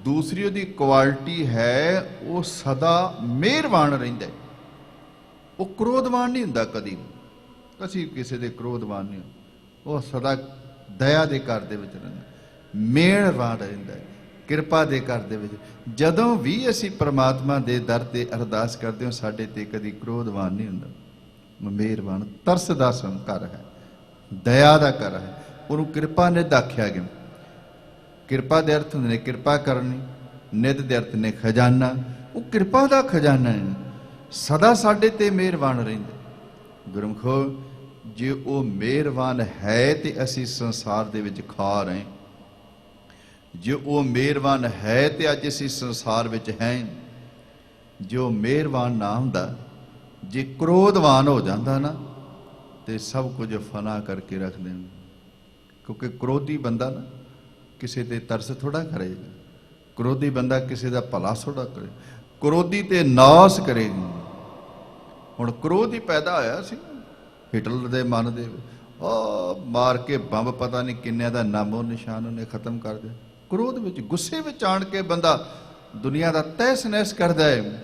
ਦੂਸਰੀ ਉਹਦੀ ਕੁਆਲਿਟੀ ਹੈ ਉਹ ਸਦਾ ਮਿਹਰਬਾਨ ਰਹਿੰਦਾ, ਉਹ ਕ੍ਰੋਧਵਾਨ ਨਹੀਂ ਹੁੰਦਾ ਕਦੀ। ਅਸੀਂ ਕਿਸੇ ਦੇ ਕ੍ਰੋਧਵਾਨ ਨਹੀਂ, ਉਹ ਸਦਾ ਦਇਆ ਦੇ ਘਰ ਦੇ ਵਿੱਚ ਰਹਿੰਦਾ, ਮਿਹਰਬਾਨ ਰਹਿੰਦਾ, ਕਿਰਪਾ ਦੇ ਘਰ ਦੇ ਵਿੱਚ। ਜਦੋਂ ਵੀ ਅਸੀਂ ਪ੍ਰਮਾਤਮਾ ਦੇ ਦਰ ਤੇ ਅਰਦਾਸ ਕਰਦੇ ਹਾਂ, ਸਾਡੇ ਤੇ ਕਦੀ ਕ੍ਰੋਧਵਾਨ ਨਹੀਂ ਹੁੰਦਾ, ਮਿਹਰਬਾਨ। ਤਰਸ ਦਾ ਘਰ ਹੈ, ਦਇਆ ਦਾ ਘਰ ਹੈ, ਉਹਨੂੰ ਕਿਰਪਾ ਨਿਧ ਆਖਿਆ ਗਿਆ। ਕਿਰਪਾ ਦੇ ਅਰਥ ਹੁੰਦੇ ਨੇ ਕਿਰਪਾ ਕਰਨੀ, ਨਿਧ ਦੇ ਅਰਥ ਨੇ ਖਜ਼ਾਨਾ। ਉਹ ਕਿਰਪਾ ਦਾ ਖਜ਼ਾਨਾ ਹੈ, ਸਦਾ ਸਾਡੇ ਤੇ ਮਿਹਰਬਾਨ ਰਹਿੰਦਾ। ਗੁਰਮੁਖੋ, ਜੇ ਉਹ ਮਿਹਰਬਾਨ ਹੈ ਤੇ ਅਸੀਂ ਸੰਸਾਰ ਦੇ ਵਿੱਚ ਖਾ ਰਹੇ, ਜੇ ਉਹ ਮਿਹਰਬਾਨ ਹੈ ਤੇ ਅੱਜ ਅਸੀਂ ਸੰਸਾਰ ਵਿੱਚ ਹੈ। ਜੋ ਮਿਹਰਬਾਨ ਨਾ ਹੁੰਦਾ, ਜੇ ਕ੍ਰੋਧਵਾਨ ਹੋ ਜਾਂਦਾ ਨਾ, ਤੇ ਸਭ ਕੁਝ ਫਨਾ ਕਰਕੇ ਰੱਖ ਦੇਣ। ਕਿਉਂਕਿ ਕ੍ਰੋਧੀ ਬੰਦਾ ਨਾ ਕਿਸੇ ਤੇ ਤਰਸ ਥੋੜਾ ਕਰੇਗਾ, ਕ੍ਰੋਧੀ ਬੰਦਾ ਕਿਸੇ ਦਾ ਭਲਾ ਥੋੜਾ ਕਰੇ, ਕ੍ਰੋਧੀ ਤੇ ਨਾਸ ਕਰੇਗੀ। ਹੁਣ ਕ੍ਰੋਧ ਹੀ ਪੈਦਾ ਹੋਇਆ ਸੀ ਹਿਟਲਰ ਦੇ ਮਨ ਦੇ, ਉਹ ਮਾਰ ਕੇ ਬੰਬ ਪਤਾ ਨਹੀਂ ਕਿੰਨਿਆਂ ਦਾ ਨਾਮੋ ਨਿਸ਼ਾਨ ਉਹਨੇ ਖਤਮ ਕਰ ਦਿੱਤਾ। ਕ੍ਰੋਧ ਵਿੱਚ, ਗੁੱਸੇ ਵਿੱਚ ਆਣ ਕੇ ਬੰਦਾ ਦੁਨੀਆ ਦਾ ਤਹਿਸ ਨਹਿਸ ਕਰਦਾ ਹੈ,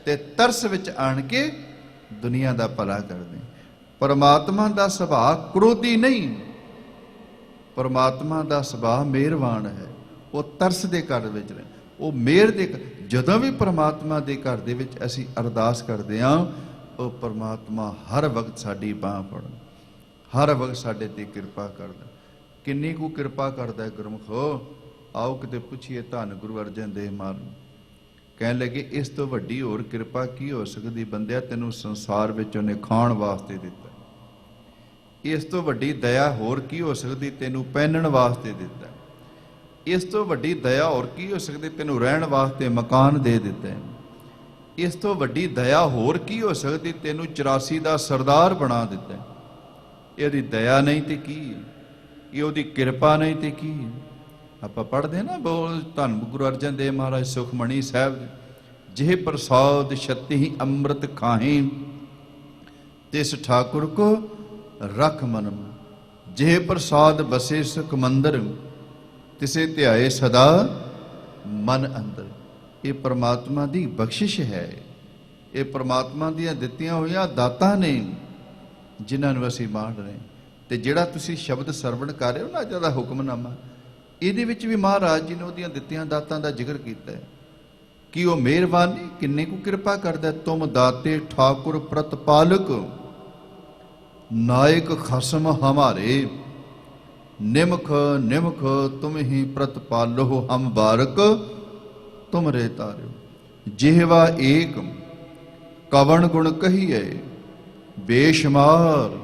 ਤੇ ਤਰਸ ਵਿੱਚ ਆਣ ਕੇ ਦੁਨੀਆ ਦਾ ਭਲਾ ਕਰਦੇ। ਪਰਮਾਤਮਾ ਦਾ ਸੁਭਾਅ ਕ੍ਰੋਧੀ ਨਹੀਂ, ਪਰਮਾਤਮਾ ਦਾ ਸੁਭਾਅ ਮਿਹਰਬਾਨ ਹੈ। ਉਹ ਤਰਸ ਦੇ ਘਰ ਵਿੱਚ ਰਹੇ, ਉਹ ਮਿਹਰ ਦੇ। ਜਦੋਂ ਵੀ ਪਰਮਾਤਮਾ ਦੇ ਘਰ ਦੇ ਵਿੱਚ ਅਸੀਂ ਅਰਦਾਸ ਕਰਦੇ ਹਾਂ, ਉਹ ਪਰਮਾਤਮਾ ਹਰ ਵਕਤ ਸਾਡੀ ਬਾਂਹ ਫੜਨ, ਹਰ ਵਕਤ ਸਾਡੇ ਤੇ ਕਿਰਪਾ ਕਰਦਾ। ਕਿੰਨੀ ਕੁ ਕਿਰਪਾ ਕਰਦਾ ਹੈ ਗੁਰਮੁਖੋ। ਆਓ ਕਿਤੇ ਪੁੱਛੀਏ ਧੰਨ ਗੁਰੂ ਅਰਜਨ ਦੇਵ ਮਹਾਰਾਜ। ਕਹਿਣ ਲੱਗੇ ਇਸ ਤੋਂ ਵੱਡੀ ਹੋਰ ਕਿਰਪਾ ਕੀ ਹੋ ਸਕਦੀ ਬੰਦਿਆ, ਤੈਨੂੰ ਸੰਸਾਰ ਵਿੱਚ ਉਹਨੇ ਖਾਣ ਵਾਸਤੇ ਦਿੱਤਾ। ਇਸ ਤੋਂ ਵੱਡੀ ਦਇਆ ਹੋਰ ਕੀ ਹੋ ਸਕਦੀ, ਤੈਨੂੰ ਪਹਿਨਣ ਵਾਸਤੇ ਦਿੱਤਾ। ਇਸ ਤੋਂ ਵੱਡੀ ਦਇਆ ਹੋਰ ਕੀ ਹੋ ਸਕਦੀ, ਤੈਨੂੰ ਰਹਿਣ ਵਾਸਤੇ ਮਕਾਨ ਦੇ ਦਿੱਤਾ। ਇਸ ਤੋਂ ਵੱਡੀ ਦਇਆ ਹੋਰ ਕੀ ਹੋ ਸਕਦੀ, ਤੈਨੂੰ 84 ਦਾ ਸਰਦਾਰ ਬਣਾ ਦਿੱਤਾ। ਇਹਦੀ ਦਇਆ ਨਹੀਂ ਤੇ ਕੀ, ਇਹ ਉਹਦੀ ਕਿਰਪਾ ਨਹੀਂ ਤੇ ਕੀ। ਆਪਾਂ ਪੜ੍ਹਦੇ ਨਾ ਬੋਲ ਧੰਨ ਗੁਰੂ ਅਰਜਨ ਦੇਵ ਮਹਾਰਾਜ ਸੁਖਮਣੀ ਸਾਹਿਬ, ਜਿਹ ਪ੍ਰਸਾਦ ਛਤੀ ਅੰਮ੍ਰਿਤ ਖਾਹੇ, ਤਿਸ ਠਾਕੁਰ ਕੋ ਰਖ ਮਨਮ। ਜਿਹ ਪ੍ਰਸਾਦ ਬਸੇ ਸੁਖ ਮੰਦਰ, ਤਿਸੇ ਧਿਆਏ ਸਦਾ ਮਨ ਅੰਦਰ। ਇਹ ਪਰਮਾਤਮਾ ਦੀ ਬਖਸ਼ਿਸ਼ ਹੈ, ਇਹ ਪਰਮਾਤਮਾ ਦੀਆਂ ਦਿੱਤੀਆਂ ਹੋਈਆਂ ਦਾਤਾਂ ਨੇ, ਜਿਨ੍ਹਾਂ ਨੂੰ ਅਸੀਂ ਬਾਂਟ ਰਹੇ। ਤੇ ਜਿਹੜਾ ਤੁਸੀਂ ਸ਼ਬਦ ਸਰਵਣ ਕਰ ਰਹੇ ਹੋ ਨਾ, ਜਿਹਦਾ ਹੁਕਮਨਾਮਾ, ਇਹਦੇ ਵਿੱਚ ਵੀ ਮਹਾਰਾਜ ਜੀ ਨੇ ਉਹਦੀਆਂ ਦਿੱਤੀਆਂ ਦਾਤਾਂ ਦਾ ਜ਼ਿਕਰ ਕੀਤਾ ਹੈ ਕਿ ਉਹ ਮਿਹਰਬਾਨ ਨਹੀਂ, ਕਿੰਨੇ ਕੁ ਕਿਰਪਾ ਕਰਦਾ। ਤੁਮ ਦਾਤੇ ਠਾਕੁਰ ਪ੍ਰਤਪਾਲਕ, ਨਾਇਕ ਖਸਮ ਹਮਾਰੇ, ਨਿਮਖ ਨਿਮਖ ਤੁਮ ਹੀ ਪ੍ਰਤਪਾਲੋ, ਹਮ ਬਾਰਕ ਤੁਮਰੇ ਤਾਰਿਓ। ਜਿਹਵਾ ਏਕ ਕਵਣ ਗੁਣ ਕਹੀਏ, ਬੇਸ਼ੁਮਾਰ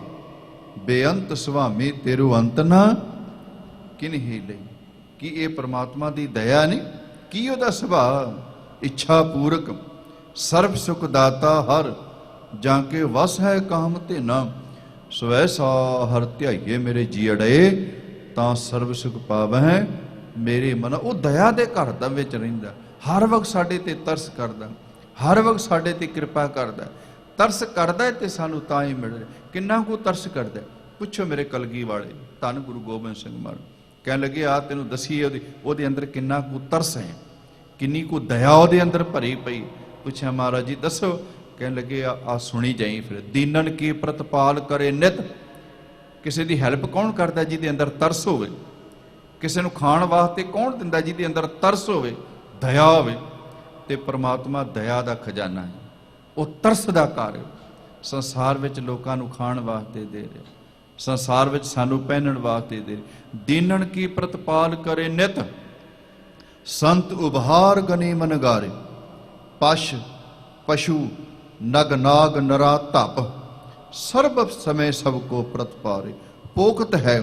ਬੇਅੰਤ ਸੁਆਮੀ, ਤੇਰੂ ਅੰਤ ਨਾ ਕਿਨਹੀ ਲਈ। ਕੀ ਇਹ ਪਰਮਾਤਮਾ ਦੀ ਦਇਆ ਨਹੀਂ? ਕੀ ਉਹਦਾ ਸੁਭਾਅ? ਇੱਛਾ ਪੂਰਕ ਸਰਬ ਸੁਖ ਦਾਤਾ ਹਰ, ਜਾਂ ਕੇ ਵਸ ਹੈ ਕਾਮ ਤੇ ਨਾ। ਸਵੈ ਸਾ ਹਰ ਧਿਆਈਏ ਮੇਰੇ ਜੀ ਅੜੇ, ਤਾਂ ਸਰਬ ਸੁਖ ਪਾਵਹਿ ਮੇਰੇ ਮਨ। ਉਹ ਦਇਆ ਦੇ ਘਰ ਦਾ ਵਿੱਚ ਰਹਿੰਦਾ, ਹਰ ਵਕਤ ਸਾਡੇ ਤੇ ਤਰਸ ਕਰਦਾ, ਹਰ ਵਕਤ ਸਾਡੇ ਤੇ ਕਿਰਪਾ ਕਰਦਾ। ਤਰਸ ਕਰਦਾ ਤੇ ਸਾਨੂੰ ਤਾਂ ਹੀ ਮਿਲ ਰਿਹਾ। ਕਿੰਨਾ ਕੁ ਤਰਸ ਕਰਦਾ ਪੁੱਛੋ ਮੇਰੇ ਕਲਗੀ ਵਾਲੇ ਧੰਨ ਗੁਰੂ ਗੋਬਿੰਦ ਸਿੰਘ ਮਹਾਰਾਜ। ਕਹਿਣ ਲੱਗੇ ਆ ਤੈਨੂੰ ਦਸੀਏ ਉਹਦੇ ਅੰਦਰ ਕਿੰਨਾ ਕੁ ਤਰਸ ਹੈ, ਕਿੰਨੀ ਕੁ ਦਇਆ ਉਹਦੇ ਅੰਦਰ ਭਰੀ ਪਈ। ਪੁੱਛਿਆ ਮਹਾਰਾਜ ਜੀ ਦੱਸੋ। ਕਹਿਣ ਲੱਗੇ ਆ ਸੁਣੀ ਜਾਈ ਫਿਰ। ਦੀਨਨ ਕੀ ਪ੍ਰਤਪਾਲ ਕਰੇ ਨਿਤ। ਕਿਸੇ ਦੀ ਹੈਲਪ ਕੌਣ ਕਰਦਾ? ਜਿਹਦੇ ਅੰਦਰ ਤਰਸ ਹੋਵੇ। ਕਿਸੇ ਨੂੰ ਖਾਣ ਵਾਸਤੇ ਕੌਣ ਦਿੰਦਾ? ਜਿਹਦੇ ਅੰਦਰ ਤਰਸ ਹੋਵੇ, ਦਇਆ ਹੋਵੇ। ਤੇ ਪਰਮਾਤਮਾ ਦਇਆ ਦਾ ਖਜ਼ਾਨਾ ਹੈ, ਉਹ ਤਰਸ ਦਾ ਘਰ ਹੈ। ਸੰਸਾਰ ਵਿੱਚ ਲੋਕਾਂ ਨੂੰ ਖਾਣ ਵਾਸਤੇ ਦੇ ਰਿਹਾ, ਸੰਸਾਰ ਵਿੱਚ ਸਾਨੂੰ ਪਹਿਨਣ ਵਾਸਤੇ ਦੇ ਰਿਹਾ। ਦੀਨਨ ਕੀ ਪ੍ਰਤਪਾਲ ਕਰੇ ਨਿਤ, ਸੰਤ ਉਭਾਰ ਗਨੀ ਮਨ ਗਾਰੇ। ਪਸ਼ ਪਸ਼ੂ ਨਗ ਨਾਗ ਨਰਾ ਧਪ, ਸਰਬ ਸਮੇਂ ਸਭ ਕੋ ਪ੍ਰਤਪਾਰੇ। ਪੋਖਤ ਹੈ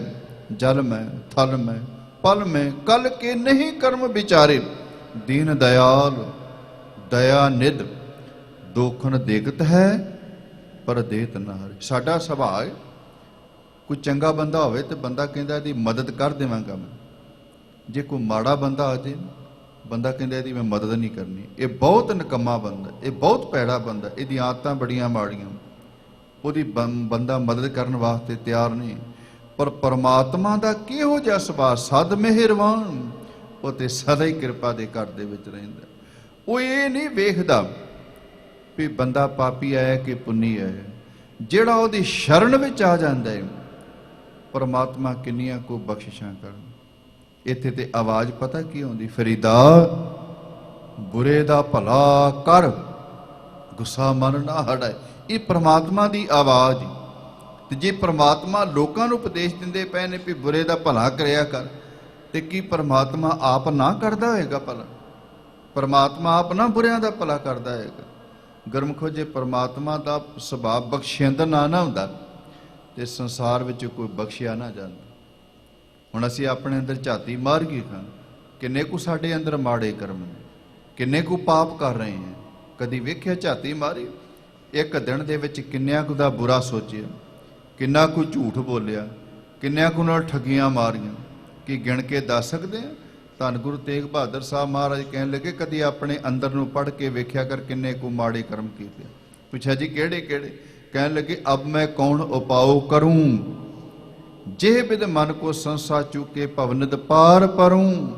ਜਲ ਮੈਂ ਥਲ ਮੈਂ पल में कल के नहीं कर्म विचारे। दीन दयाल दया निध दोखन देखत है पर देत ना हरे। साडा सुभाਅ है, कोई चंगा बंदा होवे ते बंदा कहंदा इहदी मदद कर देवांगा मैं, जे कोई माड़ा बंदा आ जाए बंदा कहंदा इहदी मैं मदद नहीं करनी। ये बहुत निकम्मा बंदा, ये बहुत भैड़ा बंदा, इहदी आदतां बड़ियां माड़ियां, ਉਹਦੀ ਬੰਦਾ ਮਦਦ ਕਰਨ ਵਾਸਤੇ ਤਿਆਰ ਨਹੀਂ। ਪਰ ਪਰਮਾਤਮਾ ਦਾ ਕਿਹੋ ਜਿਹਾ ਸੁਭਾਅ, ਸਦ ਮਿਹਰਬਾਨ, ਉਹ ਤੇ ਸਦਾ ਹੀ ਕਿਰਪਾ ਦੇ ਘਰ ਦੇ ਵਿੱਚ ਰਹਿੰਦਾ। ਉਹ ਇਹ ਨਹੀਂ ਵੇਖਦਾ ਵੀ ਬੰਦਾ ਪਾਪੀ ਹੈ ਕਿ ਪੁੰਨੀ ਹੈ। ਜਿਹੜਾ ਉਹਦੀ ਸ਼ਰਨ ਵਿੱਚ ਆ ਜਾਂਦਾ ਹੈ, ਪਰਮਾਤਮਾ ਕਿੰਨੀਆਂ ਕੋ ਬਖਸ਼ਿਸ਼ਾਂ ਕਰਨ। ਇੱਥੇ ਤੇ ਆਵਾਜ਼ ਪਤਾ ਕੀ ਆਉਂਦੀ, ਫਰੀਦਾ ਬੁਰੇ ਦਾ ਭਲਾ ਕਰ, ਗੁੱਸਾ ਮਨ ਨਾ ਹਟਾਏ। ਇਹ ਪ੍ਰਮਾਤਮਾ ਦੀ ਆਵਾਜ਼। ਤੇ ਜੇ ਪ੍ਰਮਾਤਮਾ ਲੋਕਾਂ ਨੂੰ ਉਪਦੇਸ਼ ਦਿੰਦੇ ਪਏ ਨੇ ਵੀ ਬੁਰੇ ਦਾ ਭਲਾ ਕਰਿਆ ਕਰ, ਤੇ ਕੀ ਪ੍ਰਮਾਤਮਾ ਆਪ ਨਾ ਕਰਦਾ ਹੋਏਗਾ ਭਲਾ? ਪ੍ਰਮਾਤਮਾ ਆਪ ਨਾ ਬੁਰਿਆਂ ਦਾ ਭਲਾ ਕਰਦਾ ਹੋਏਗਾ? ਗੁਰਮੁਖੋ, ਜੇ ਪ੍ਰਮਾਤਮਾ ਦਾ ਸੁਭਾਅ ਬਖਸ਼ਿੰਦ ਨਾ ਹੁੰਦਾ ਤੇ ਸੰਸਾਰ ਵਿੱਚ ਕੋਈ ਬਖਸ਼ਿਆ ਨਾ ਜਾਂਦਾ। ਹੁਣ ਅਸੀਂ ਆਪਣੇ ਅੰਦਰ ਝਾਤੀ ਮਾਰ ਗਏ ਖਾਂ, ਕਿੰਨੇ ਕੁ ਸਾਡੇ ਅੰਦਰ ਮਾੜੇ ਕਰਮ ਨੇ, ਕਿੰਨੇ ਕੁ ਪਾਪ ਕਰ ਰਹੇ ਹਾਂ। ਕਦੀ ਵੇਖਿਆ ਝਾਤੀ ਮਾਰੀ? ਇੱਕ ਦਿਨ ਦੇ ਵਿੱਚ ਕਿੰਨਿਆਂ ਕੁ ਦਾ ਬੁਰਾ ਸੋਚਿਆ, ਕਿੰਨਾ ਕੁ ਝੂਠ ਬੋਲਿਆ, ਕਿੰਨਿਆਂ ਕੁ ਨਾਲ ਠੱਗੀਆਂ ਮਾਰੀਆਂ, ਕੀ ਗਿਣ ਕੇ ਦੱਸ ਸਕਦੇ ਆ? ਧੰਨ ਗੁਰੂ ਤੇਗ ਬਹਾਦਰ ਸਾਹਿਬ ਮਹਾਰਾਜ ਕਹਿਣ ਲੱਗੇ, ਕਦੀ ਆਪਣੇ ਅੰਦਰ ਨੂੰ ਪੜ੍ਹ ਕੇ ਵੇਖਿਆ ਕਰ ਕਿੰਨੇ ਕੁ ਮਾੜੇ ਕਰਮ ਕੀਤੇ। ਪੁੱਛਿਆ ਜੀ ਕਿਹੜੇ ਕਿਹੜੇ? ਕਹਿਣ ਲੱਗੇ, ਅਬ ਮੈਂ ਕੌਣ ਉਪਾਉ ਕਰੂੰ, ਜੇ ਬਿਦ ਮਨ ਕੋ ਸੰਸਾ ਚੁਕੇ ਭਵਨਿਦ ਪਾਰ ਪਰੂੰ,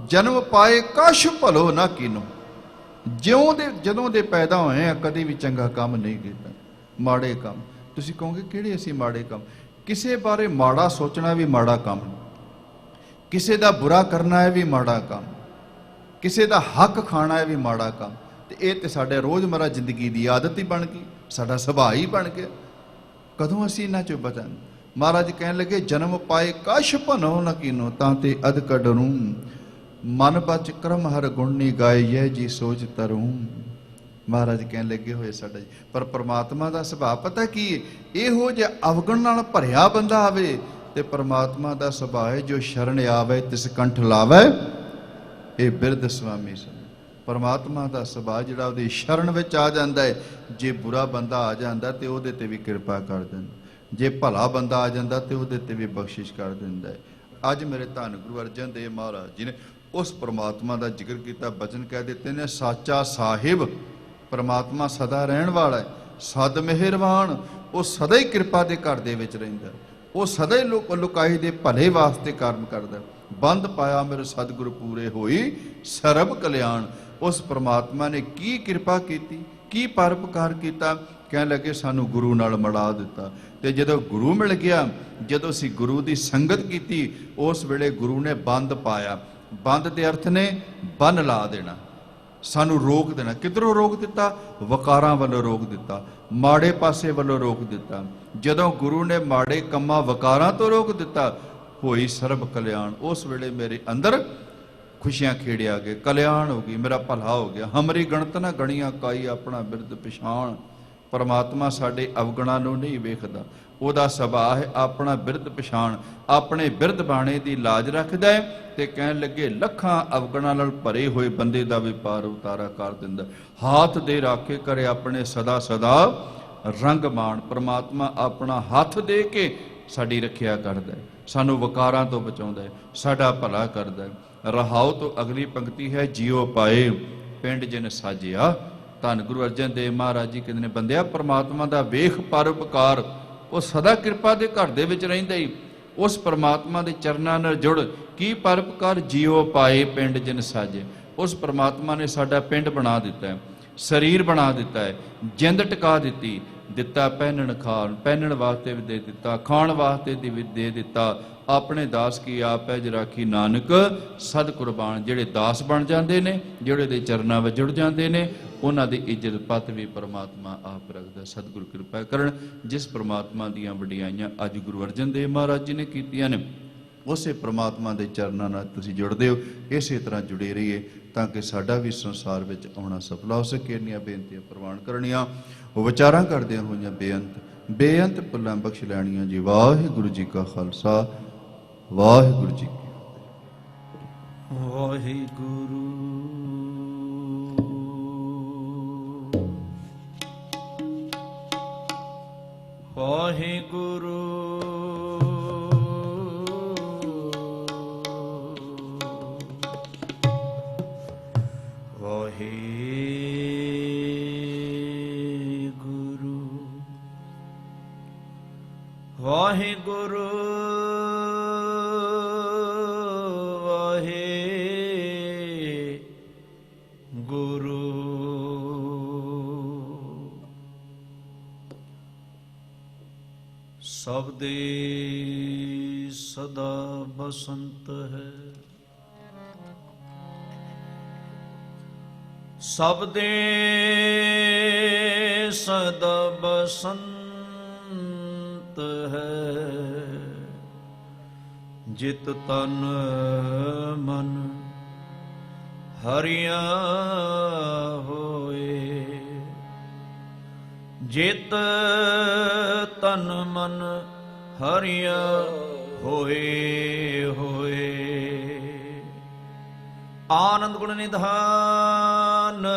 ਜਨਮ ਪਾਏ ਕਛ ਭਲੋ ਨਾ ਕੀਨੋ। ਜਦੋਂ ਦੇ ਪੈਦਾ ਹੋਏ ਆ ਕਦੇ ਵੀ ਚੰਗਾ ਕੰਮ ਨਹੀਂ ਕੀਤਾ, ਮਾੜੇ ਕੰਮ। ਤੁਸੀਂ ਕਹੋਗੇ ਕਿਹੜੇ ਅਸੀਂ ਮਾੜੇ ਕੰਮ? ਕਿਸੇ ਬਾਰੇ ਮਾੜਾ ਸੋਚਣਾ ਵੀ ਮਾੜਾ ਕੰਮ, ਕਿਸੇ ਦਾ ਬੁਰਾ ਕਰਨਾ ਹੈ ਵੀ ਮਾੜਾ ਕੰਮ, ਕਿਸੇ ਦਾ ਹੱਕ ਖਾਣਾ ਹੈ ਵੀ ਮਾੜਾ ਕੰਮ। ਤੇ ਇਹ ਤੇ ਸਾਡੇ ਰੋਜ਼ਮਰਾ ਜ਼ਿੰਦਗੀ ਦੀ ਆਦਤ ਹੀ ਬਣ ਗਈ, ਸਾਡਾ ਸੁਭਾਅ ਹੀ ਬਣ ਗਿਆ। ਕਦੋਂ ਅਸੀਂ ਇਹਨਾਂ ਚੋਂ ਬਚਾਂਗੇ? ਮਹਾਰਾਜ ਕਹਿਣ ਲੱਗੇ, ਜਨਮ ਪਾਏ ਕਛ ਭਨੋ ਨ ਕੀਨੋ, ਤਾਂ ਤੇ ਅਧ ਕਡਰੂ, ਮਨ ਬਚ ਕਰਮ ਹਰ ਗੁਣਨੀ ਗਾਇਐ ਜੀ ਸੋਚ ਤਰੂੰ। ਮਹਾਰਾਜ ਕਹਿਣ ਲੱਗੇ ਹੋਏ ਸਾਡਾ ਜੀ। ਪਰ ਪਰਮਾਤਮਾ ਦਾ ਸੁਭਾਅ ਪਤਾ ਕੀ ਹੈ? ਇਹੋ ਜਿਹਾ ਅਵਗੁਣ ਨਾਲ ਭਰਿਆ ਬੰਦਾ ਆਵੇ ਤੇ ਪਰਮਾਤਮਾ ਦਾ ਸੁਭਾਅ ਹੈ, ਜੋ ਸ਼ਰਨ ਆਵੇ ਤਿਸ ਕੰਠ ਲਾਵੇ, ਇਹ ਬਿਰਧ ਸੁਆਮੀ ਸਨ। ਪਰਮਾਤਮਾ ਦਾ ਸੁਭਾਅ ਜਿਹੜਾ ਉਹਦੀ ਸ਼ਰਨ ਵਿੱਚ ਆ ਜਾਂਦਾ ਹੈ, ਜੇ ਬੁਰਾ ਬੰਦਾ ਆ ਜਾਂਦਾ ਤੇ ਉਹਦੇ ਤੇ ਵੀ ਕਿਰਪਾ ਕਰ ਦਿੰਦਾ, ਜੇ ਭਲਾ ਬੰਦਾ ਆ ਜਾਂਦਾ ਤੇ ਉਹਦੇ ਤੇ ਵੀ ਬਖਸ਼ਿਸ਼ ਕਰ ਦਿੰਦਾ ਹੈ। ਅੱਜ ਮੇਰੇ ਧੰਨ ਗੁਰੂ ਅਰਜਨ ਦੇਵ ਮਹਾਰਾਜ ਜੀ ਨੇ ਉਸ ਪਰਮਾਤਮਾ ਦਾ ਜ਼ਿਕਰ ਕੀਤਾ, ਬਚਨ ਕਹਿ ਦਿੱਤੇ ਨੇ, ਸਾਚਾ ਸਾਹਿਬ ਪਰਮਾਤਮਾ ਸਦਾ ਰਹਿਣ ਵਾਲਾ ਹੈ, ਸਦ ਮਿਹਰਬਾਨ, ਉਹ ਸਦਾ ਹੀ ਕਿਰਪਾ ਦੇ ਘਰ ਦੇ ਵਿੱਚ ਰਹਿੰਦਾ, ਉਹ ਸਦਾ ਹੀ ਲੁਕਾਈ ਦੇ ਭਲੇ ਵਾਸਤੇ ਕਰਮ ਕਰਦਾ। ਬੰਦ ਪਾਇਆ ਮੇਰੇ ਸਤਿਗੁਰ ਪੂਰੇ ਹੋਈ ਸਰਬ ਕਲਿਆਣ। ਉਸ ਪਰਮਾਤਮਾ ਨੇ ਕੀ ਕਿਰਪਾ ਕੀਤੀ, ਕੀ ਪਰਉਪਕਾਰ ਕੀਤਾ? ਕਹਿਣ ਲੱਗੇ, ਸਾਨੂੰ ਗੁਰੂ ਨਾਲ ਮਿਲਾ ਦਿੱਤਾ। ਤੇ ਜਦੋਂ ਗੁਰੂ ਮਿਲ ਗਿਆ, ਜਦੋਂ ਅਸੀਂ ਗੁਰੂ ਦੀ ਸੰਗਤ ਕੀਤੀ, ਉਸ ਵੇਲੇ ਗੁਰੂ ਨੇ ਬੰਦ ਪਾਇਆ। ਬੰਦ ਦੇ ਅਰਥ ਨੇ ਬੰਨ ਲਾ ਦੇਣਾ, ਸਾਨੂੰ ਰੋਕ ਦੇਣਾ। ਕਿੱਧਰੋਂ ਰੋਕ ਦਿੱਤਾ? ਵਕਾਰਾਂ ਵੱਲੋਂ ਰੋਕ ਦਿੱਤਾ, ਮਾੜੇ ਪਾਸੇ ਵੱਲੋਂ ਰੋਕ ਦਿੱਤਾ। ਜਦੋਂ ਗੁਰੂ ਨੇ ਮਾੜੇ ਕੰਮਾਂ ਵਕਾਰਾਂ ਤੋਂ ਰੋਕ ਦਿੱਤਾ, ਹੋਈ ਸਰਬ ਕਲਿਆਣ। ਉਸ ਵੇਲੇ ਮੇਰੇ ਅੰਦਰ ਖੁਸ਼ੀਆਂ ਖੇੜੇ ਆ ਗਏ, ਕਲਿਆਣ ਹੋ ਗਈ, ਮੇਰਾ ਭਲਾ ਹੋ ਗਿਆ। ਹਮਰੀ ਗਣਤ ਨਾ ਗਣੀਆਂ ਕਾਈ, ਆਪਣਾ ਬਿਰਦ ਪਛਾਣ। ਪਰਮਾਤਮਾ ਸਾਡੇ ਅਵਗੁਣਾਂ ਨੂੰ ਨਹੀਂ ਵੇਖਦਾ, ਉਹਦਾ ਸੁਭਾਅ ਹੈ ਆਪਣਾ ਬਿਰਦ ਪਛਾਣ, ਆਪਣੇ ਬਿਰਦ ਬਾਣੇ ਦੀ ਲਾਜ ਰੱਖਦਾ ਹੈ। ਤੇ ਕਹਿਣ ਲੱਗੇ, ਲੱਖਾਂ ਅਵਗੁਣਾਂ ਨਾਲ ਭਰੇ ਹੋਏ ਬੰਦੇ ਦਾ ਵੀ ਪਾਰ ਉਤਾਰਾ ਕਰ ਦਿੰਦਾ। ਹਾਥ ਦੇ ਰਾਖੇ ਕਰੇ ਆਪਣੇ ਸਦਾ ਸਦਾ ਰੰਗ ਮਾਣ। ਪਰਮਾਤਮਾ ਆਪਣਾ ਹੱਥ ਦੇ ਕੇ ਸਾਡੀ ਰੱਖਿਆ ਕਰਦਾ ਹੈ, ਸਾਨੂੰ ਵਕਾਰਾਂ ਤੋਂ ਬਚਾਉਂਦਾ ਹੈ, ਸਾਡਾ ਭਲਾ ਕਰਦਾ ਹੈ। ਰਹਾਉ ਤੋਂ ਅਗਲੀ ਪੰਕਤੀ ਹੈ, ਜੀਉ ਪਾਏ ਪਿੰਡ ਜਿਨ ਸਾਜਿਆ। ਧੰਨ ਗੁਰੂ ਅਰਜਨ ਦੇਵ ਮਹਾਰਾਜ ਜੀ ਕਹਿੰਦੇ ਨੇ, ਬੰਦਿਆ ਪਰਮਾਤਮਾ ਦਾ ਵੇਖ ਪਰਉਪਕਾਰ, ਉਹ ਸਦਾ ਕਿਰਪਾ ਦੇ ਘਰ ਦੇ ਵਿੱਚ ਰਹਿੰਦਾ ਹੀ। ਉਸ ਪਰਮਾਤਮਾ ਦੇ ਚਰਨਾਂ ਨਾਲ ਜੁੜ, ਕੀ ਪਰਉਪਕਾਰ? ਜੀਉ ਪਾਏ ਪਿੰਡ ਜਿਨ ਸਾਜੇ। ਉਸ ਪਰਮਾਤਮਾ ਨੇ ਸਾਡਾ ਪਿੰਡ ਬਣਾ ਦਿੱਤਾ ਹੈ, ਸਰੀਰ ਬਣਾ ਦਿੱਤਾ ਹੈ, ਜਿੰਦ ਟਿਕਾ ਦਿੱਤੀ, ਦਿੱਤਾ ਪਹਿਨਣ ਖਾਣ, ਪਹਿਨਣ ਵਾਸਤੇ ਵੀ ਦੇ ਦਿੱਤਾ, ਖਾਣ ਵਾਸਤੇ ਵੀ ਦੇ ਦਿੱਤਾ। ਆਪਣੇ ਦਾਸ ਕੀ ਆਪੈ ਰਾਖੀ ਨਾਨਕ ਸਦ ਕੁਰਬਾਨ। ਜਿਹੜੇ ਦਾਸ ਬਣ ਜਾਂਦੇ ਨੇ, ਜਿਹੜੇ ਦੇ ਚਰਨਾਂ ਵਿੱਚ ਜੁੜ ਜਾਂਦੇ ਨੇ, ਉਹਨਾਂ ਦੀ ਇੱਜ਼ਤ ਪੱਤ ਵੀ ਪਰਮਾਤਮਾ ਆਪ ਰੱਖਦਾ। ਸਤਿਗੁਰੂ ਕਿਰਪਾ ਕਰਨ। ਜਿਸ ਪਰਮਾਤਮਾ ਦੀਆਂ ਵਡਿਆਈਆਂ ਅੱਜ ਗੁਰੂ ਅਰਜਨ ਦੇਵ ਮਹਾਰਾਜ ਜੀ ਨੇ ਕੀਤੀਆਂ ਨੇ, ਉਸੇ ਪਰਮਾਤਮਾ ਦੇ ਚਰਨਾਂ ਨਾਲ ਤੁਸੀਂ ਜੁੜਦੇ ਹੋ। ਇਸੇ ਤਰ੍ਹਾਂ ਜੁੜੇ ਰਹੀਏ ਤਾਂ ਕਿ ਸਾਡਾ ਵੀ ਸੰਸਾਰ ਵਿੱਚ ਆਉਣਾ ਸਫਲ ਹੋ ਸਕੇ। ਇੰਨੀਆਂ ਬੇਨਤੀਆਂ ਪ੍ਰਵਾਨ ਕਰਨੀਆਂ, ਉਹ ਵਿਚਾਰਾਂ ਕਰਦਿਆਂ ਹੋਈਆਂ ਬੇਅੰਤ ਭੁੱਲਾਂ ਬਖਸ਼ ਲੈਣੀਆਂ ਜੀ। ਵਾਹਿਗੁਰੂ ਜੀ ਕਾ ਖਾਲਸਾ, ਵਾਹਿਗੁਰੂ ਜੀ ਕੀ ਫਤਿਹ। ਵਾਹਿਗੁਰੂ ਵਾਹਿਗੁਰੂ ਵਾਹਿਗੁਰੂ ਵਾਹਿਗੁਰੂ ਸਭ ਦੇ ਸਦਾ ਬਸੰਤ ਹੈ, ਸਭ ਦੇ ਸਦਾ ਬਸੰਤ ਹੈ। ਜਿਤ ਤਨ ਮਨ ਹਰਿਆ ਹੋਏ, ਜਿਤ ਤਨ ਮਨ ਹਰਿਆ ਹੋਏ ਹੋਏ। ਆਨੰਦ ਗੁਣ ਨਿਧਾਨ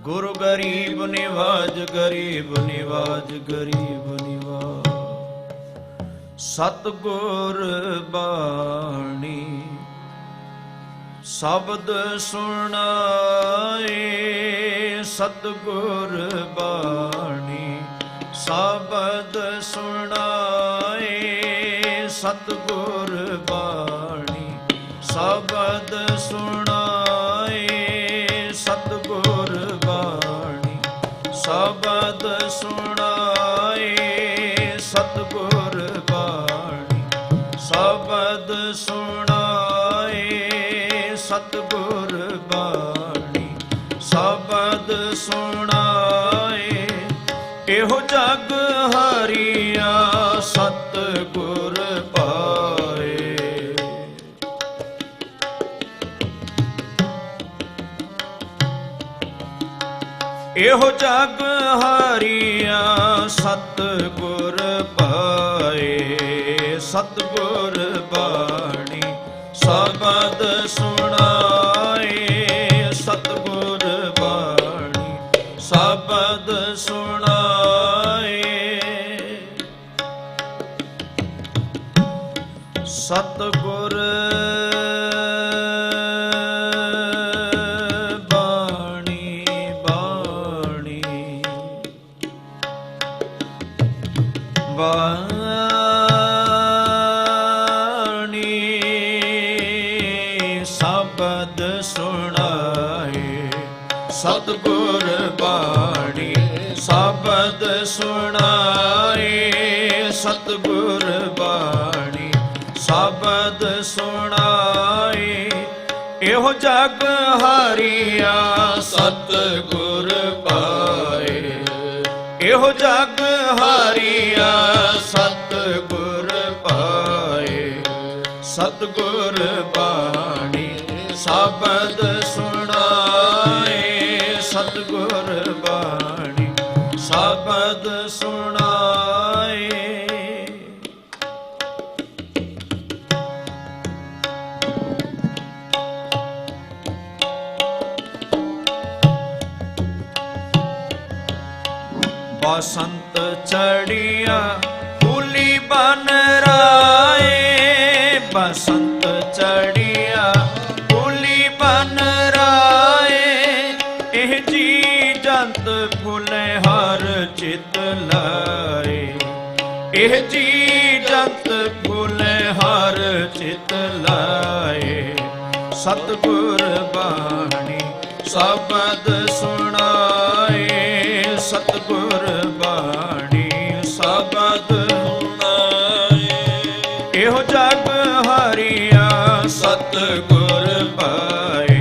ਗੁਰੂ ਗਰੀਬ ਨਿਵਾਜ, ਗਰੀਬ ਨਿਵਾਜ, ਗਰੀਬ ਨਿਵਾਜ। ਸਤਿਗੁਰ ਬਾਣੀ ਸ਼ਬਦ ਸੁਣਾਏ, ਸਤਿਗੁਰ ਬਾਣੀ ਸ਼ਬਦ ਸੁਣਾਏ, ਸਤਿਗੁਰ ਬਾਣੀ ਸ਼ਬਦ ਸੁਣਾਏ, ਸਤਿਗੁਰ ਬਾਣੀ ਸ਼ਬਦ ਸੁਣਾਏ, ਸਤਿਗੁਰ ਬਾਣੀ ਸ਼ਬਦ ਸੁਣਾਏ, ਸਤਿਗੁਰ ਬਾਣੀ ਸ਼ਬਦ ਸੁਣਾਏ। ਇਹੋ ਜਗ ਹਰੀਆ ਸਤਿਗੁਰ ਪਾਏ। ਇਹੋ ਜਗ ਹਰੀਆ ਸਤਿਗੁਰ ਪਾਏ, ਸਤਿਗੁਰ ਬਾਣੀ ਸ਼ਬਦ ਸੁਣਾਏ, ਸਤਿਗੁਰ ਬਾਣੀ ਸ਼ਬਦ ਸੁਣਾਏ। ਸਤਿਗੁਰ ਬਾਣੀ ਬਾਣੀ ਬਾਣੀ ਸ਼ਬਦ ਸੁਣਾਏ, ਸਤਿਗੁਰ ਬਾਣੀ ਸ਼ਬਦ ਸੁਣਾਏ, ਸਤਿਗੁਰ ਬਾਣੀ ਸ਼ਬਦ ਸੁਣਾਏ। ਇਹੋ ਜਗ ਹਰੀਆ ਸਤਿਗੁਰ ਪਾਏ, ਇਹੋ ਜਗ ਹਰੀਆ ਸਤਿਗੁਰ ਪਾਏ। ਸਤਿਗੁਰ ਬਾਣੀ ਸ਼ਬਦ ਸੁਣਾਏ, ਸਤਿਗੁਰ ਬਾਣੀ ਸ਼ਬਦ ਸੁਣਾਏ। ਬਸੰਤ ਚੜਿਆ ਫੂਲੀ ਬਨ ਰਾਏ, ਬਸੰਤ ਚੜਿਆ ਫੂਲੀ ਬਨ ਰਾਏ। ਇਹ ਜੀ ਜੰਤ ਫੁੱਲੇ ਹਰ ਚਿਤ ਲਾਏ, ਇਹ ਜੀ ਜੰਤ ਫੁੱਲੇ ਹਰ ਚਿਤ ਲਾਏ। ਸਤਿਗੁਰ ਬਾਣੀ ਸ਼ਬਦ ਸੁਣਾਏ, ਸਤਿਗੁਰ ਬਾਣੀ ਸ਼ਬਦ ਸੁਣਾਏ। ਇਹੋ ਜਗ ਹਰੀਆ ਸਤਿਗੁਰ ਪਾਏ,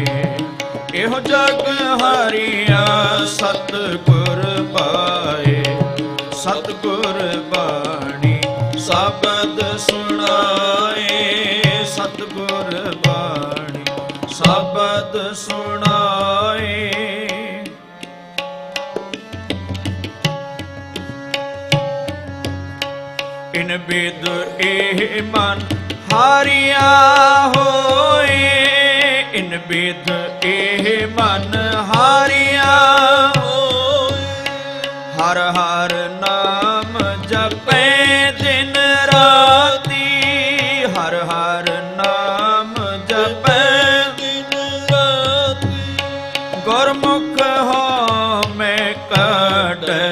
ਇਹੋ ਜਗ ਹਰੀਆ ਸਤਿਗੁਰ ਪਾਏ। ਸਤਿਗੁਰ ਬਾਣੀ ਸ਼ਬਦ ਸੁਣਾਏ, ਸਤਿਗੁਰ ਬਾਣੀ ਸ਼ਬਦ ਸੁਣਾਏ। ਇਨ ਬਿਦ ਇਹ ਮਨ ਹਾਰਿਆ ਹੋਏ, ਇਨ ਬਿਧ ਇਹ ਮਨ ਹਾਰਿਆ ਹੋਏ। ਹਰ ਹਰ ਨਾਮ ਜਪੈ ਦਿਨ ਰਾਤੀ, ਹਰ ਹਰ ਨਾਮ ਜਪੈ ਦਿਨ ਰਾਤੀ। ਗੁਰਮੁਖ ਹੋ ਮੈਂ ਕੱਢੈ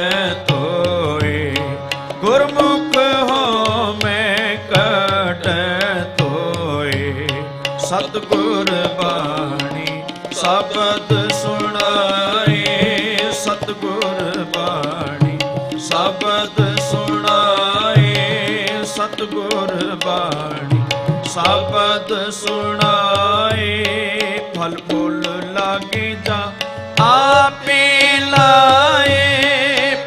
ਧੋਏ, ਗੁਰਮੁਖ ਹੋ ਮੈਂ ਕੱਢੈ ਧੋਏ। ਸਤਿਗੁਰ ਬਾਣੀ ਸ਼ਬਦ ਸੁਣਾਏ, ਸਤਿਗੁਰ ਬਾਣੀ ਸ਼ਬਦ ਸੁਣਾਏ, ਸਤਿਗੁਰ ਬਾਣੀ ਸ਼ਬਦ ਸੁਣਾਏ। ਫਲ ਫੁੱਲ ਲਾਗੇ ਜਾ ਆਪੇ ਲਾਏ,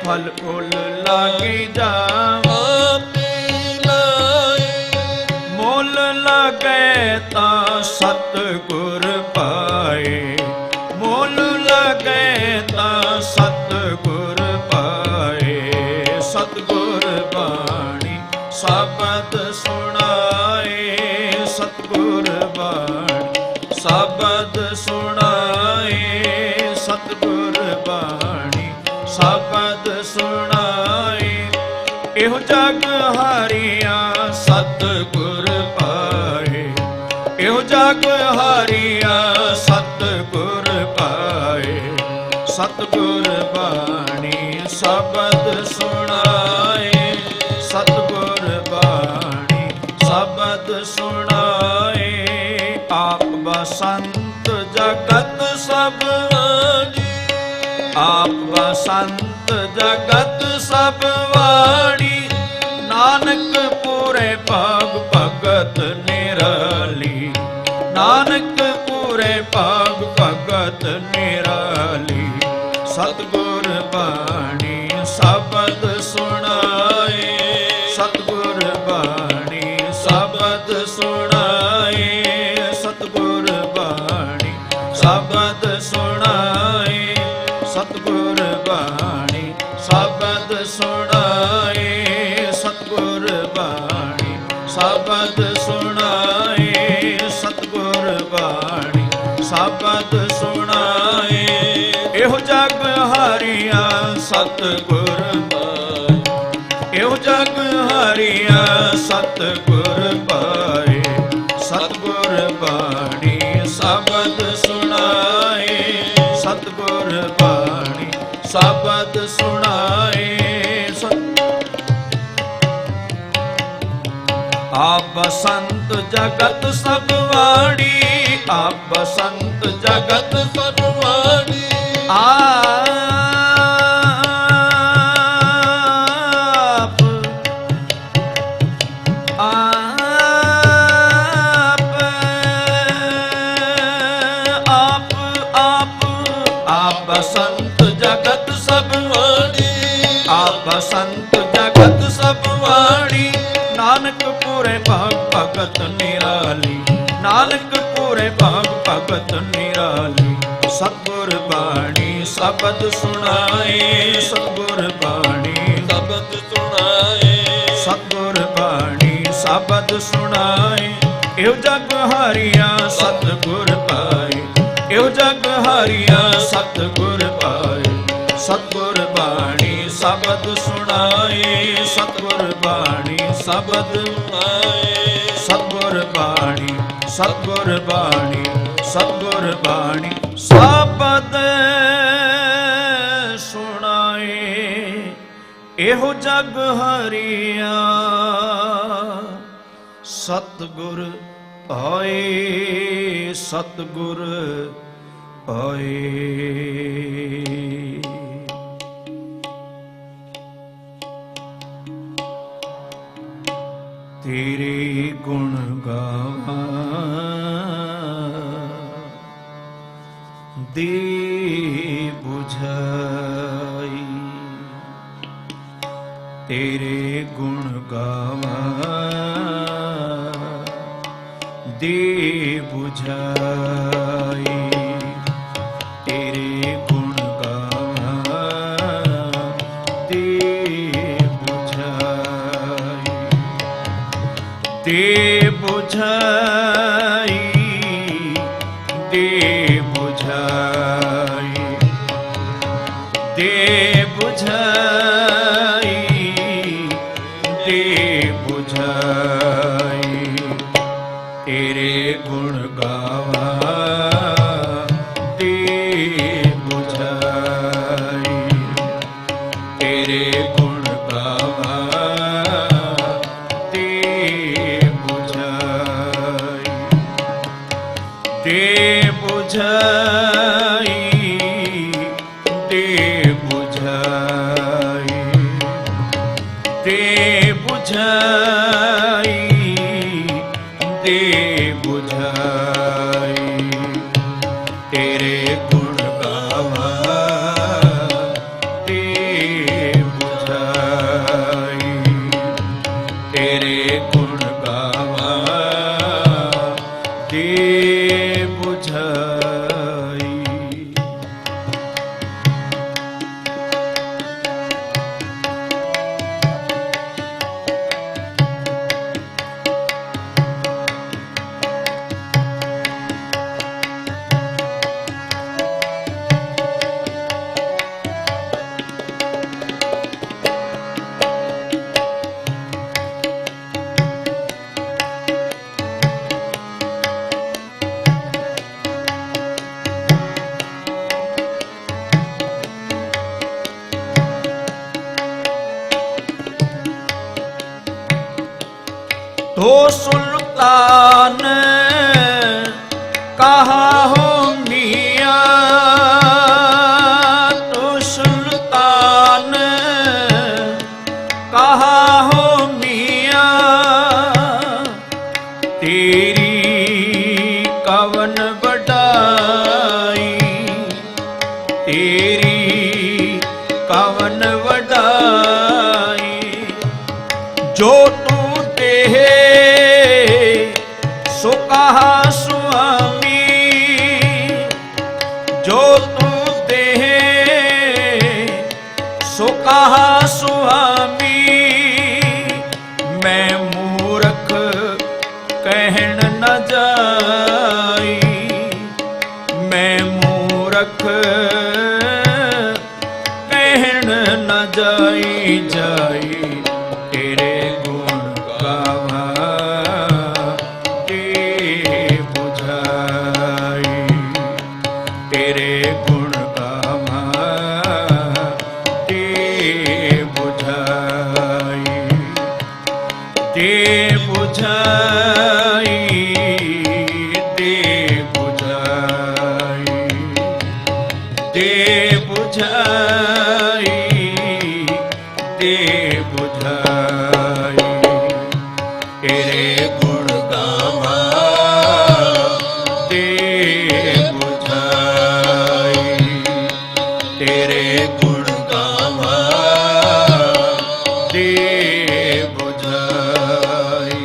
ਫਲ ਫੁੱਲ ਲਾਗੇ ਜਾ ਆਪੇ ਲਾਏ। ਮੁੱਲ ਲਗੈ ਤਾਂ ਸਤਿਗੁਰ ਪਾਏ, ਮੁੱਲ ਲਗੈ ਤਾਂ ਸਤਿਗੁਰ ਪਾਏ। ਸਤਿਗੁਰ ਬਾਣੀ ਸ਼ਬਦ ਸੁਣਾਏ, ਸਤਿਗੁਰ ਬਾਣੀ ਸ਼ਬਦ ਸੁਣਾਏ, ਸਤਿਗੁਰ ਬਾਣੀ ਸ਼ਬਦ ਸੁਣਾਏ। ਇਹੋ ਜਗ ਹਾਰਿਆ ਸਤਿਗੁਰ ਪਾਏ, ਇਹੋ ਜਗ ਹਾਰਿਆ ਸਤਿਗੁਰ ਪਾਏ। ਸਤਿਗੁਰ ਬਾਣੀ ਸ਼ਬਦ ਸੁਣਾਏ, ਸਤਿਗੁਰ ਬਾਣੀ ਸ਼ਬਦ ਸੁਣਾਏ। ਆਪ ਬਸੰਤ ਜਗਤ ਸਭ ਵਾਣੀ, ਆਪ ਬਸੰਤ ਜਗਤ ਸਭ ਵਾਣੀ। ਨਾਨਕ ਪੂਰੇ ਭਾਗ ਭਗਤ ਨਿਰਾਲੀ, ਨਾਨਕ ਪੂਰੇ ਭਾਗ ਭਗਤ ਨਿਰਾਲੀ। ਸਤਿਗੁਰ ਬਾਣੀ ਸ਼ਬਦ ਸੁਣਾਏ, ਸਤਿਗੁਰ ਬਾਣੀ ਸ਼ਬਦ ਸੁਣਾਏ, ਸਤਿਗੁਰ ਬਾਣੀ ਸ਼ਬਦ ਸੁਣਾਏ, ਸਤਿਗੁਰ ਬਾਣੀ ਸ਼ਬਦ ਸੁਣਾਏ, ਸਤਿਗੁਰ ਬਾਣੀ ਸ਼ਬਦ ਸੁਣਾਏ, ਸਤਿਗੁਰ ਬਾਣੀ ਸ਼ਬਦ ਸੁਣਾਏ। ਇਹੋ ਜਗ ਹਾਰਿਆ ਸਤਿਗੁਰ ਪਾਏ, ਇਹੋ ਜਗ ਹਾਰਿਆ ਸਤਿਗੁਰ ਪਾਏ। ਸਤਿਗੁਰ ਬਾਣੀ ਸ਼ਬਦ ਸੁਣਾਏ, ਸਤਿਗੁਰ ਬਾਣੀ ਸ਼ਬਦ ਸੁਣਾਏ। ਆਪ ਬਸੰਤ ਜਗਤ ਸਭ ਵਾਣੀ, ਆਪ ਬਸੰਤ ਜਗਤ ਸਭ ਵਾਣੀ। ਆਪ ਆਪ ਆਪ ਆਪ ਆਪ ਬਸੰਤ ਜਗਤ ਸਭ ਵਾਣੀ, ਆਪ ਬਸੰਤ ਜਗਤ ਸਭ ਵਾਣੀ। ਨਾਨਕ ਪੂਰੇ ਭਾਗ ਭਗਤ ਨਿਰਾਲੀ, ਨਾਨਕ ਪੂਰੇ ਭਾਗ ਭਗਤ ਨਿਰਾਲੀ। ਸਤਿਗੁਰ ਬਾਣੀ ਸ਼ਬਦ ਸੁਣਾਏ, ਸਤਿਗੁਰ ਬਾਣੀ ਸ਼ਬਦ ਸੁਣਾਏ, ਸਤਿਗੁਰ ਬਾਣੀ ਸ਼ਬਦ ਸੁਣਾਏ। ਇਹੋ ਜਗ ਹਾਰਿਆ ਸਤਿਗੁਰ ਪਾਏ, ਇਹੋ ਜਗ ਹਾਰਿਆ ਸਤਿਗੁਰ ਪਾਏ। ਸਤਿਗੁਰ ਬਾਣੀ ਸ਼ਬਦ ਸੁਣਾਏ, ਸਤਿਗੁਰ ਬਾਣੀ ਸ਼ਬਦ ਸੁਣਾਏ, ਸਤਿਗੁਰ ਬਾਣੀ, ਸਤਿਗੁਰ ਬਾਣੀ, ਸਤਿਗੁਰ ਬਾਣੀ ਸ਼ਬਦ ਸੁਣਾਏ। ਇਹੋ ਜਗ ਹਰਿਆ ਸਤਿਗੁਰ ਪਾਏ, ਸਤਿਗੁਰ ਪਾਏ। ਤੇਰੇ ਗੁਣ ਗਾਵਾਂ ਦੇ 부ਝਾਈ, ਤੇਰੇ ਗੁਣ ਗਾਵਾਂ ਦੇ 부ਝਾਈ, ਤੇਰੇ ਗੁਣ ਗਾਵਾਂ ਦੇ 부ਝਾਈ। दे बुझाई, दे बुझाई, दे बुझाई, दे बुझाई। तेरे गुण गावा दे बुझाई, तेरे गुण गावा दे बुझाई, दे बुझाई, दे बुझाई, दे बुझाई, दे बुझाई। तेरे गुण गावा दे बुझाई, तेरे गुण गावा दे बुझाई। तो सुल्तान कहा हो मियाँ, तो सुल्तान कहा हो मियाँ। तेरी कवन वडाई, तेरी कवन वडाई। जो तू देहे सो कहा स्वामी, जो तू देहे सो कहा स्वामी। मैं मूर्ख कहन न जाई, मैं मूर्ख कहन न जाई जाई। तेरे गुण गावा दे बुझाई, तेरे गुण गावा दे बुझाई, दे बुझाई, दे बुझाई, दे बुझाई, दे बुझाई। तेरे गुण गावा दे बुझाई, तेरे गुण गावा दे बुझाई।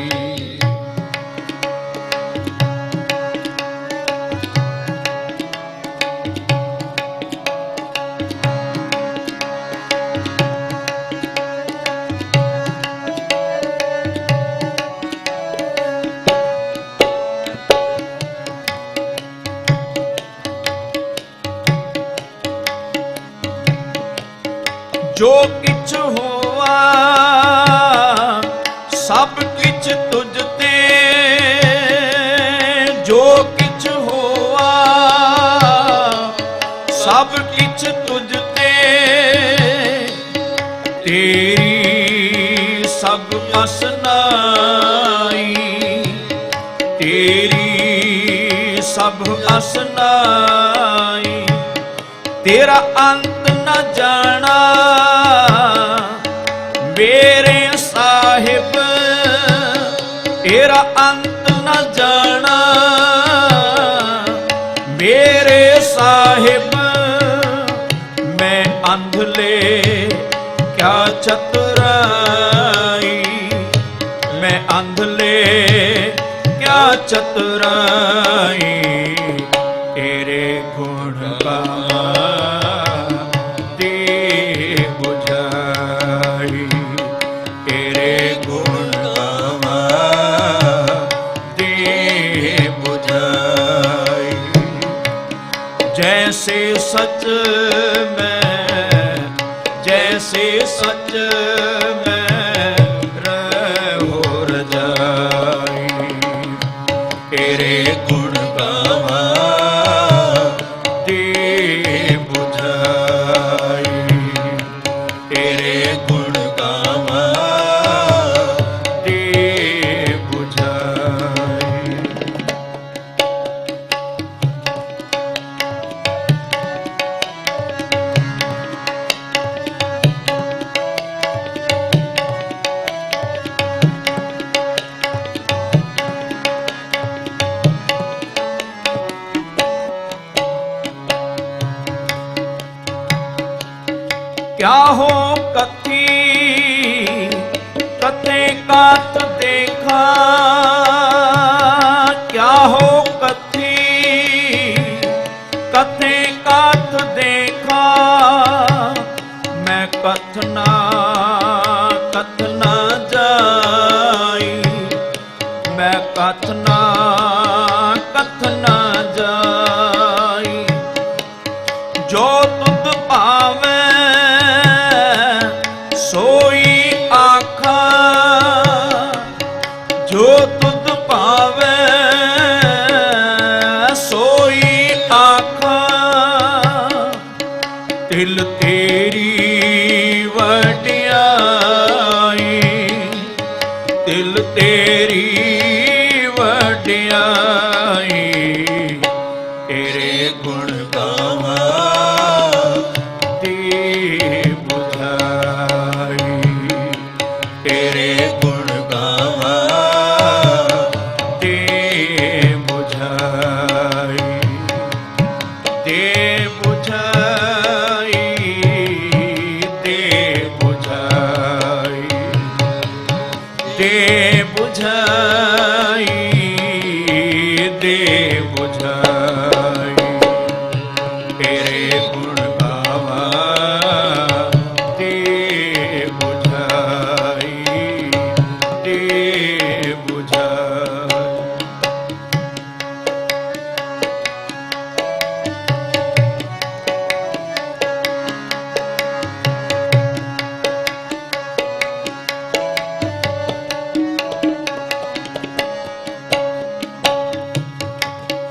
जो किछ होआ सब किछ तुझ ते, जो किछ होआ सब किछ तुझ ते। तेरी सब असनाई, तेरी सब असनाई। तेरा अंत न जाना मेरे साहिब, तेरा अंत न जाना मेरे साहिब। मैं अंधले क्या चतुराई, मैं अंधले क्या चतुराई। तेरे गुण गावा दे बुझाई, तेरे गुण गावा कथे कात देखा क्या हो कथी, कथे कात देखा मैं कथना कथना जाई, मैं कथना कथना जाई। जो तुध पावे सोई आखा, जो तुध पावे सोई आखा। तिल तेरी वडियाई, तिल तेरी वडियाई। तेरे गुण गावा ते बुझाई, तेरे गुण गावा ते बुझाई, ते बुझाई, ते बुझाई, ते बुझाई, ते बुझाई। तेरे गुण गावा ते बुझाई, ते बुझाई।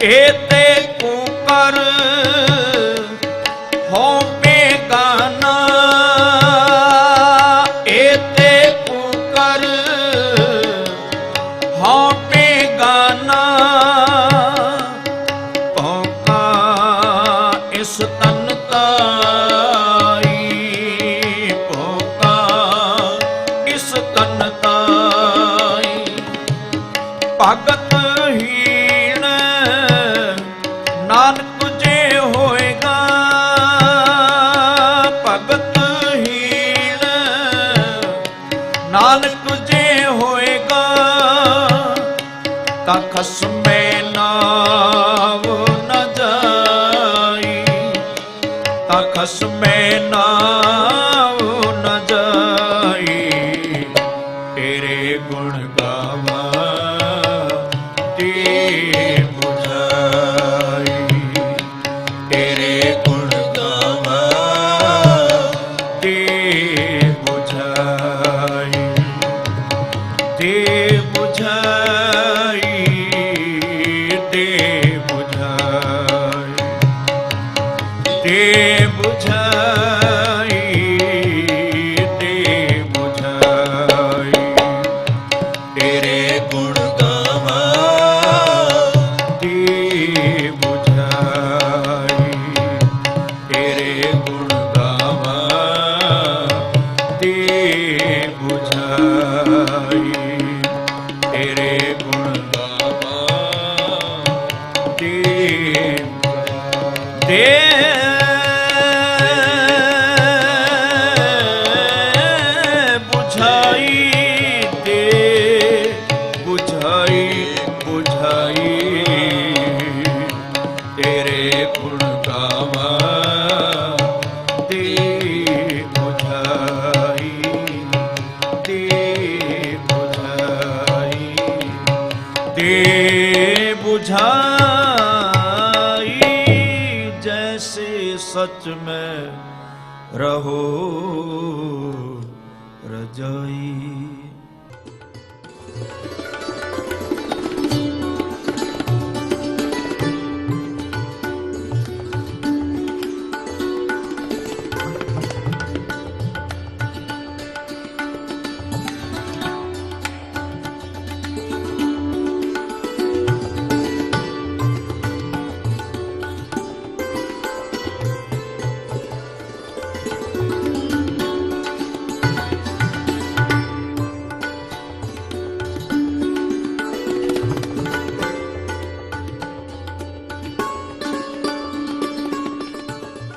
एते कुकर हो बेगाना, एते कुकर हो बेगाना। पौका इस तन ताई, पौका इस तन ताई। भगत हीण नानक जे होएगा, भगत हीण नानक जे होएगा। ता खसमे नाव न जाई, ता खसमे नाव न जाई। तेरे गुण गावा ते बुझाई, तेरे गुण गावा ते बुझाई, ते बुझाई, ते बुझाई, ते बुझाई, ते बुझाई। तेरे गुण गावा ते बुझाई, तेरे गुण गावा ते बुझाई, तेरे गुण गावा ते बुझाई, ते बुझाई, बुझाई। तेरे गुण गावा ते बुझाई, ते बुझाई, ते बुझाई। जैसे सच में रहो रजाई।